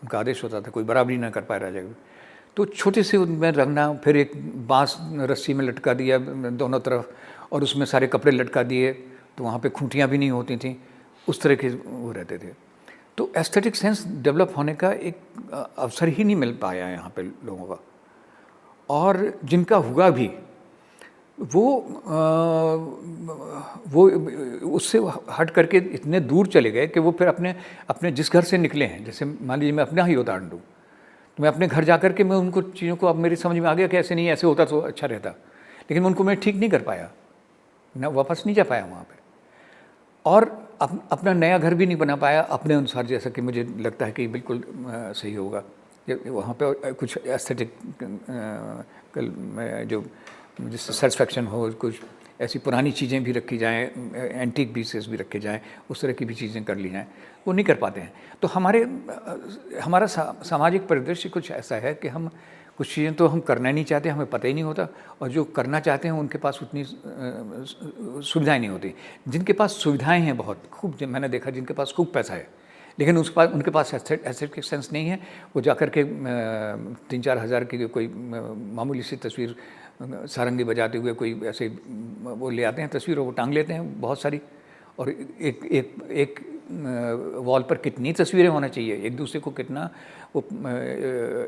उनका आदेश होता था, कोई बराबरी ना कर पाए राजा की। तो छोटे से उनमें रखना, फिर एक बाँस रस्सी में लटका दिया दोनों तरफ और उसमें सारे कपड़े लटका दिए, तो वहाँ पे खूंटियाँ भी नहीं होती थीं, उस तरह के वो रहते थे। तो एस्थेटिक सेंस डेवलप होने का एक अवसर ही नहीं मिल पाया यहाँ पे लोगों का, और जिनका हुआ भी वो उससे हट करके इतने दूर चले गए कि वो फिर अपने जिस घर से निकले हैं, जैसे मान लीजिए मैं अपना ही उदाहरण दूँ, तो मैं अपने घर जा कर के मैं उनको चीज़ों को, अब मेरी समझ में आ गया कि ऐसे नहीं, ऐसे होता तो अच्छा रहता, लेकिन उनको मैं ठीक नहीं कर पाया, ना वापस नहीं जा पाया वहाँ पे, और अपना नया घर भी नहीं बना पाया अपने अनुसार, जैसा कि मुझे लगता है कि बिल्कुल सही होगा। वहाँ पे कुछ एस्थेटिक जो जिससे सेटिस्फैक्शन हो, कुछ ऐसी पुरानी चीज़ें भी रखी जाएँ, एंटीक पीसेस भी रखे जाएँ, उस तरह की भी चीज़ें कर ली जाएँ, वो नहीं कर पाते हैं। तो हमारा सामाजिक परिदृश्य कुछ ऐसा है कि हम कुछ चीज़ें तो हम करना नहीं चाहते, हमें पता ही नहीं होता, और जो करना चाहते हैं उनके पास उतनी सुविधाएं नहीं होती। जिनके पास सुविधाएं हैं बहुत खूब, मैंने देखा जिनके पास खूब पैसा है, लेकिन उनके पास एस्थेटिक सेंस नहीं है, वो जाकर के 3-4 हज़ार की कोई मामूली सी तस्वीर सारंगी बजाते हुए कोई ऐसे वो ले आते हैं तस्वीर, वो टांग लेते हैं बहुत सारी, और एक वॉल पर कितनी तस्वीरें होना चाहिए, एक दूसरे को कितना वो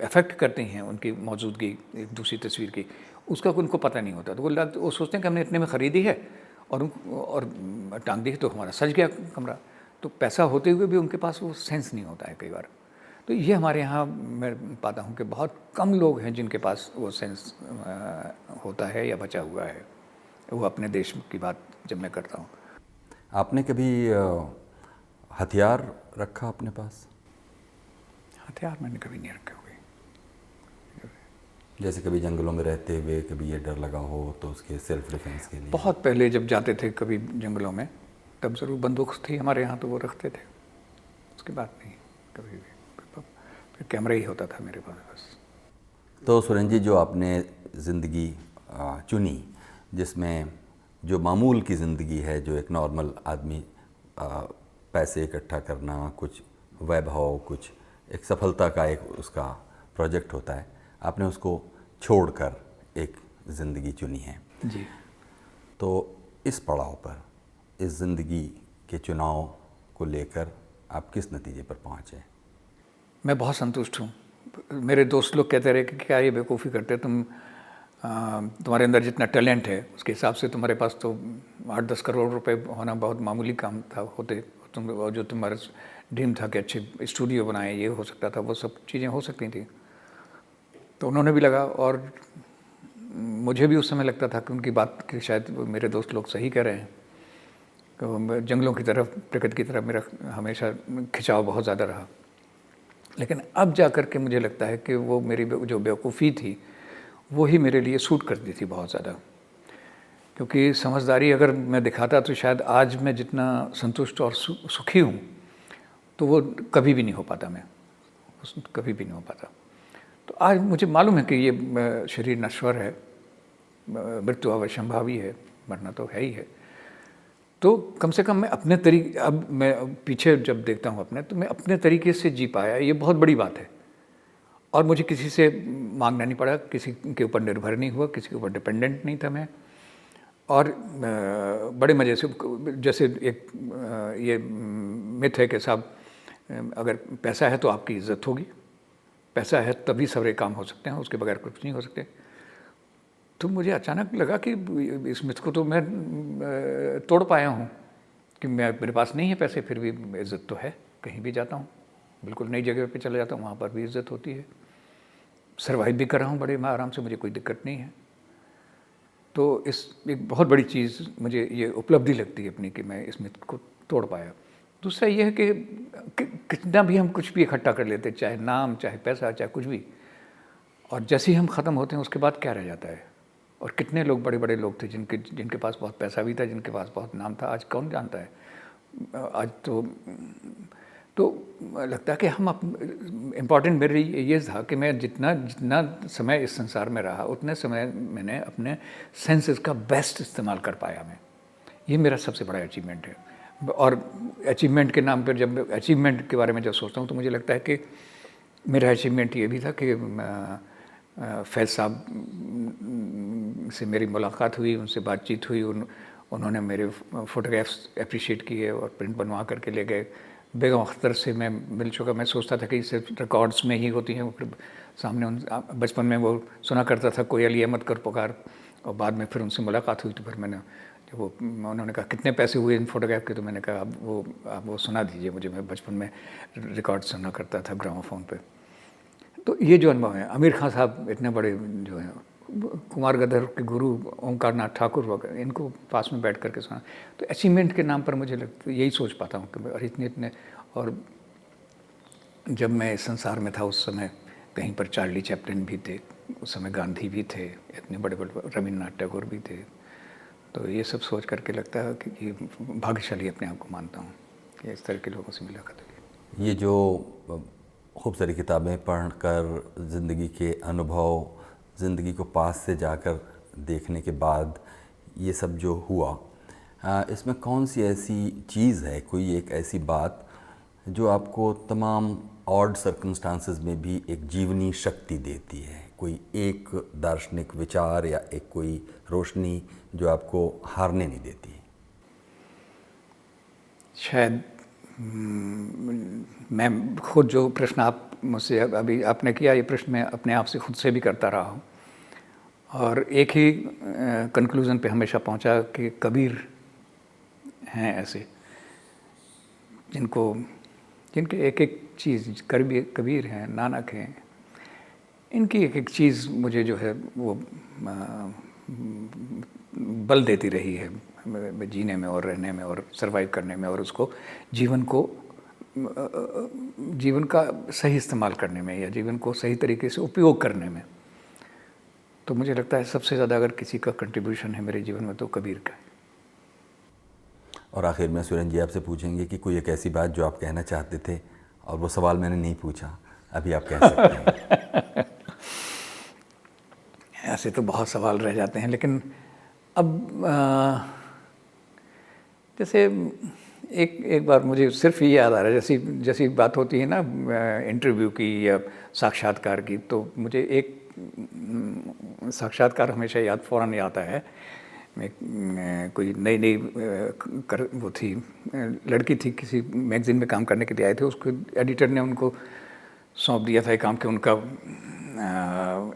अफेक्ट करते हैं उनकी मौजूदगी एक दूसरी तस्वीर की, उसका उनको पता नहीं होता। तो वो सोचते हैं कि हमने इतने में ख़रीदी है और टांग दी तो हमारा सज गया कमरा। तो पैसा होते हुए भी उनके पास वो सेंस नहीं होता है कई बार। तो ये हमारे यहाँ मैं पाता हूँ कि बहुत कम लोग हैं जिनके पास वो सेंस होता है या बचा हुआ है। वो अपने देश की बात जब मैं करता हूँ। आपने कभी हथियार रखा अपने पास? हथियार मैंने कभी नहीं रखे हुए। जैसे कभी जंगलों में रहते हुए कभी ये डर लगा हो तो उसके सेल्फ डिफेंस के लिए? बहुत पहले जब जाते थे कभी जंगलों में तब ज़रूर बंदूक थी हमारे यहाँ, तो वो रखते थे। उसके बाद नहीं कभी भी। फिर कैमरा ही होता था मेरे पास बस। तो सुरेंद्र जी, जो आपने ज़िंदगी चुनी जिसमें जो मामूल की ज़िंदगी है, जो एक नॉर्मल आदमी पैसे इकट्ठा करना, कुछ वैभव, कुछ एक सफलता का एक उसका प्रोजेक्ट होता है, आपने उसको छोड़कर एक ज़िंदगी चुनी है जी। तो इस पड़ाव पर, इस ज़िंदगी के चुनाव को लेकर आप किस नतीजे पर पहुँचे? मैं बहुत संतुष्ट हूँ। मेरे दोस्त लोग कहते रहे कि क्या ये बेवकूफ़ी करते, तुम्हारे अंदर जितना टैलेंट है उसके हिसाब से तुम्हारे पास तो 8-10 करोड़ रुपए होना बहुत मामूली काम था होते। जो तुम्हारा ड्रीम था कि अच्छे स्टूडियो बनाए, ये हो सकता था, वो सब चीज़ें हो सकती थी। तो उन्होंने भी लगा और मुझे भी उस समय लगता था कि उनकी बात कि शायद मेरे दोस्त लोग सही कह रहे हैं। तो जंगलों की तरफ, प्रकृति की तरफ मेरा हमेशा खिंचाव बहुत ज़्यादा रहा। लेकिन अब जा कर के मुझे लगता है कि वो मेरी जो बेवकूफ़ी थी वो ही मेरे लिए सूट करती थी बहुत ज़्यादा। क्योंकि समझदारी अगर मैं दिखाता तो शायद आज मैं जितना संतुष्ट और सुखी हूँ तो वो कभी भी नहीं हो पाता, मैं कभी भी नहीं हो पाता। तो आज मुझे मालूम है कि ये शरीर नश्वर है, मृत्यु अवश्यंभावी है, मरना तो है ही है। तो कम से कम मैं अपने तरीके, अब मैं पीछे जब देखता हूँ अपने, तो मैं अपने तरीके से जी पाया, ये बहुत बड़ी बात है। और मुझे किसी से मांगना नहीं पड़ा, किसी के ऊपर निर्भर नहीं हुआ, किसी के ऊपर डिपेंडेंट नहीं था मैं। और बड़े मज़े से, जैसे एक ये मिथ है कि साहब अगर पैसा है तो आपकी इज्जत होगी, पैसा है तभी सारे काम हो सकते हैं, उसके बगैर कुछ नहीं हो सकते। तो मुझे अचानक लगा कि इस मिथ को तो मैं तोड़ पाया हूँ कि मेरे पास नहीं है पैसे, फिर भी इज़्ज़त तो है। कहीं भी जाता हूँ, बिल्कुल नई जगह पे चला जाता हूँ, वहाँ पर भी इज़्ज़त होती है। सर्वाइव भी कर रहा हूँ बड़े आराम से, मुझे कोई दिक्कत नहीं है। तो इस एक बहुत बड़ी चीज़ मुझे ये उपलब्धि लगती है अपनी कि मैं इस मिथ को तोड़ पाया। दूसरा ये है कि कितना भी हम कुछ भी इकट्ठा कर लेते, चाहे नाम, चाहे पैसा, चाहे कुछ भी, और जैसे ही हम ख़त्म होते हैं उसके बाद क्या रह जाता है। और कितने लोग बड़े बड़े लोग थे जिनके पास बहुत पैसा भी था, जिनके पास बहुत नाम था, आज कौन जानता है। आज तो लगता है कि हम इम्पॉर्टेंट मेरे लिए ये था कि मैं जितना समय इस संसार में रहा उतने समय मैंने अपने सेंसेस का बेस्ट इस्तेमाल कर पाया। मैं, ये मेरा सबसे बड़ा अचीवमेंट है। और अचीवमेंट के नाम पर जब अचीवमेंट के बारे में जब सोचता हूँ तो मुझे लगता है कि मेरा अचीवमेंट ये भी था कि फैज़ साहब से मेरी मुलाकात हुई, उनसे बातचीत हुई, उन्होंने मेरे फ़ोटोग्राफ्स अप्रिशिएट किए और प्रिंट बनवा करके ले गए। बेगम अख्तर से मैं मिल चुका, मैं सोचता था कि सिर्फ रिकॉर्ड्स में ही होती हैं, फिर सामने बचपन में वो सुना करता था कोयल ये मत कर पुकार, और बाद में फिर उनसे मुलाकात हुई तो फिर मैंने जब उन्होंने कहा कितने पैसे हुए इन फोटोग्राफ के, तो मैंने कहा आप वो सुना दीजिए मुझे, मैं बचपन में रिकॉर्ड सुना करता था ग्रामोफोन पे। तो ये जो अनुभव है, आमिर खान साहब इतने बड़े जो हैं, कुमार गदर के गुरु ओंकार नाथ ठाकुर वगैरह, इनको पास में बैठ करके सुना। तो अचीवमेंट के नाम पर मुझे लगता है यही सोच पाता हूँ कि अरे इतने। और जब मैं इस संसार में था उस समय कहीं पर चार्ली चैपलिन भी थे, उस समय गांधी भी थे, इतने बड़े बड़े रविन्द्रनाथ टैगोर भी थे। तो ये सब सोच करके लगता है कि भाग्यशाली अपने आप को मानता हूँ कि इस तरह के लोगों से मुलाकात हुई। ये जो खूब सारी किताबें पढ़कर, ज़िंदगी के अनुभव, ज़िंदगी को पास से जाकर देखने के बाद ये सब जो हुआ, इसमें कौन सी ऐसी चीज़ है, कोई एक ऐसी बात जो आपको तमाम ऑड सर्कमस्टांसेस में भी एक जीवनी शक्ति देती है? कोई एक दार्शनिक विचार या एक कोई रोशनी जो आपको हारने नहीं देती? शायद मैं खुद, जो प्रश्न आप मुझसे अभी आपने किया, ये प्रश्न मैं अपने आप से खुद से भी करता रहा हूँ, और एक ही कंक्लूज़न पे हमेशा पहुँचा कि कबीर हैं ऐसे जिनके एक एक चीज़, कबीर हैं, नानक हैं, इनकी एक एक चीज़ मुझे जो है वो बल देती रही है जीने में और रहने में और सरवाइव करने में, और उसको जीवन का सही इस्तेमाल करने में या जीवन को सही तरीके से उपयोग करने में। तो मुझे लगता है सबसे ज़्यादा अगर किसी का कंट्रीब्यूशन है मेरे जीवन में तो कबीर का है। और आखिर में सुरेंद्र जी आपसे पूछेंगे कि कोई एक ऐसी बात जो आप कहना चाहते थे और वो सवाल मैंने नहीं पूछा, अभी आप कह सकते हैं। ऐसे तो बहुत सवाल रह जाते हैं, लेकिन अब जैसे एक बार मुझे सिर्फ ये याद आ रहा है, जैसी बात होती है ना इंटरव्यू की या साक्षात्कार की, तो मुझे एक साक्षात्कार हमेशा फ़ौरन याद आता है। कोई नई वो थी, लड़की थी, किसी मैगज़ीन में काम करने के लिए आए थे, उसको एडिटर ने उनको सौंप दिया था एक काम कि उनका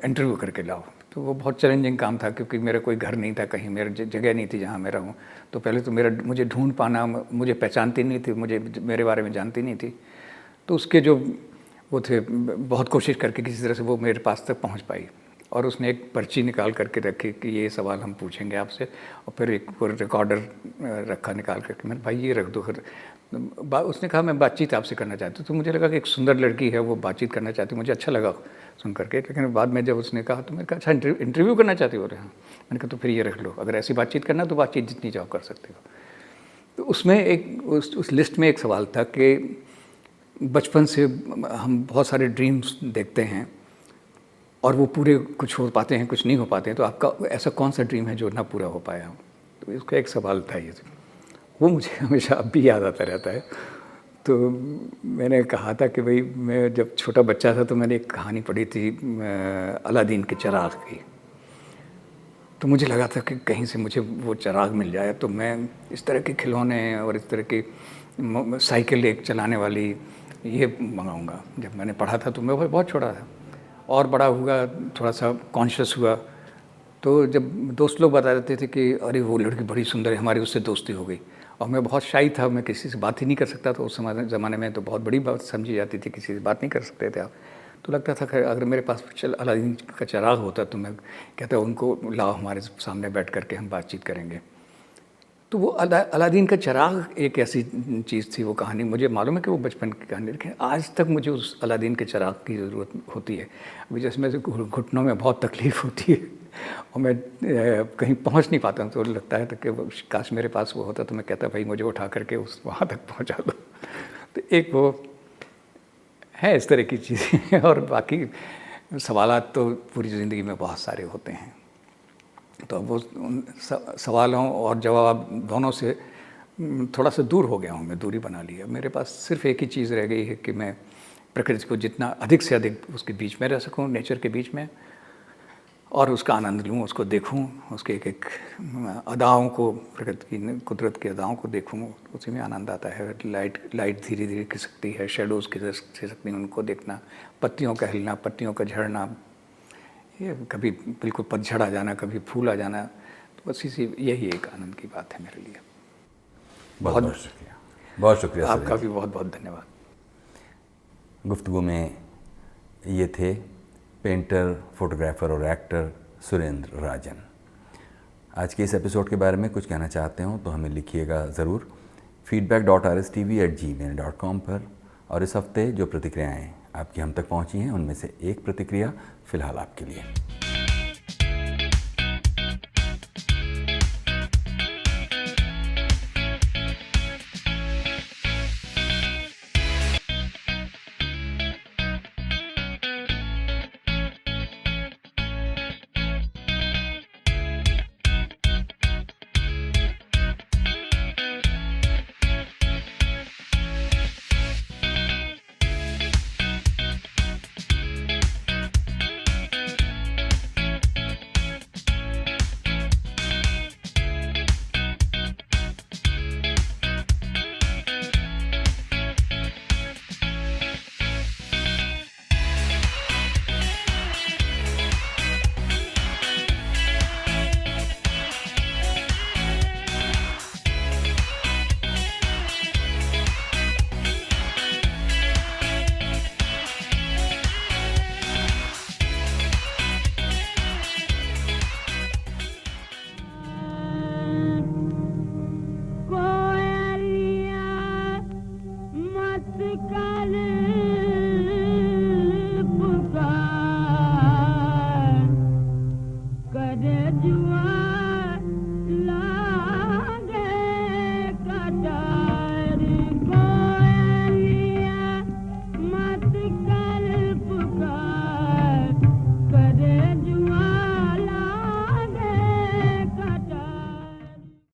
इंटरव्यू करके लाओ। तो वो बहुत चैलेंजिंग काम था क्योंकि मेरा कोई घर नहीं था, कहीं मेरा जगह नहीं थी जहाँ मैं रहूँ। तो पहले तो मुझे ढूंढ पाना, मुझे पहचानती नहीं थी, मेरे बारे में जानती नहीं थी। तो उसके जो वो थे, बहुत कोशिश करके किसी तरह से वो मेरे पास तक पहुँच पाई, और उसने एक पर्ची निकाल करके रखी कि ये सवाल हम पूछेंगे आपसे, और फिर एक रिकॉर्डर रखा निकाल करके, मैंने भाई ये रख दो। फिर उसने कहा मैं बातचीत आपसे करना चाहती हूँ। तो मुझे लगा कि एक सुंदर लड़की है, वो बातचीत करना चाहती, मुझे अच्छा लगा सुन करके। लेकिन बाद में जब उसने कहा तो मैंने कहा अच्छा इंटरव्यू करना चाहती हो? हाँ। मैंने कहा तो फिर ये रख लो, अगर ऐसी बातचीत करना तो बातचीत जितनी चाहो कर सकते हो। तो उसमें उस लिस्ट में एक सवाल था कि बचपन से हम बहुत सारे ड्रीम्स देखते हैं और वो पूरे कुछ हो पाते हैं, कुछ नहीं हो पाते हैं, तो आपका ऐसा कौन सा ड्रीम है जो ना पूरा हो पाया हो? तो इसका एक सवाल था ये, वो मुझे हमेशा अब भी याद आता रहता है। तो मैंने कहा था कि भाई मैं जब छोटा बच्चा था तो मैंने एक कहानी पढ़ी थी अलादीन के चिराग की। तो मुझे लगा था कि कहीं से मुझे वो चिराग मिल जाए तो मैं इस तरह के खिलौने और इस तरह की साइकिल एक चलाने वाली ये मंगाऊंगा। जब मैंने पढ़ा था तो मैं बहुत छोटा था, और बड़ा हुआ, थोड़ा सा कॉन्शियस हुआ, तो जब दोस्त लोग बता देते थे कि अरे वो लड़की बड़ी सुंदर है, हमारी उससे दोस्ती हो गई, और मैं बहुत शाई था, मैं किसी से बात ही नहीं कर सकता था। उस ज़माने में तो बहुत बड़ी बात समझी जाती थी, किसी से बात नहीं कर सकते थे आप। तो लगता था कि अगर मेरे पास अलादीन का चिराग होता तो मैं कहता उनको लाओ हमारे सामने बैठ करके हम बातचीत करेंगे। तो वो अलादीन का चिराग एक ऐसी चीज़ थी, वो कहानी मुझे मालूम है कि वो बचपन की कहानी, लेकिन आज तक मुझे उस अलादीन के चिराग की ज़रूरत होती है। अभी जैसे मेरे घुटनों में बहुत तकलीफ़ होती है और मैं कहीं पहुंच नहीं पाता हूँ, तो लगता है कि काश मेरे पास वो होता तो मैं कहता भाई मुझे उठा करके वहाँ तक पहुँचा दो। तो एक वो है इस तरह की चीज़ें, और बाकी सवालात तो पूरी ज़िंदगी में बहुत सारे होते हैं। तो वो उन सवालों और जवाब दोनों से थोड़ा सा दूर हो गया हूँ, मैं दूरी बना ली है। मेरे पास सिर्फ एक ही चीज़ रह गई है कि मैं प्रकृति को जितना अधिक से अधिक उसके बीच में रह सकूँ, नेचर के बीच में, और उसका आनंद लूँ, उसको देखूँ, उसके एक एक अदाओं को, प्रकृति की कुदरत की अदाओं को देखूँ, उसी में आनंद आता है। लाइट धीरे धीरे खिसकती है, शेडोज़ खिसकती हैं, उनको देखना, पत्तियों का हिलना, पत्तियों का झड़ना, ये कभी बिल्कुल पतझड़ आ जाना, कभी फूल आ जाना, तो बस यही एक आनंद की बात है मेरे लिए। बहुत बहुत शुक्रिया, बहुत शुक्रिया। आपका भी बहुत बहुत धन्यवाद। गुफ्तगू में ये थे पेंटर, फोटोग्राफर और एक्टर सुरेंद्र राजन। आज के इस एपिसोड के बारे में कुछ कहना चाहते हो तो हमें लिखिएगा ज़रूर feedback.rstv@gmail.com पर। और इस हफ्ते जो प्रतिक्रियाएं आपकी हम तक पहुंची हैं उनमें से एक प्रतिक्रिया फ़िलहाल आपके लिए।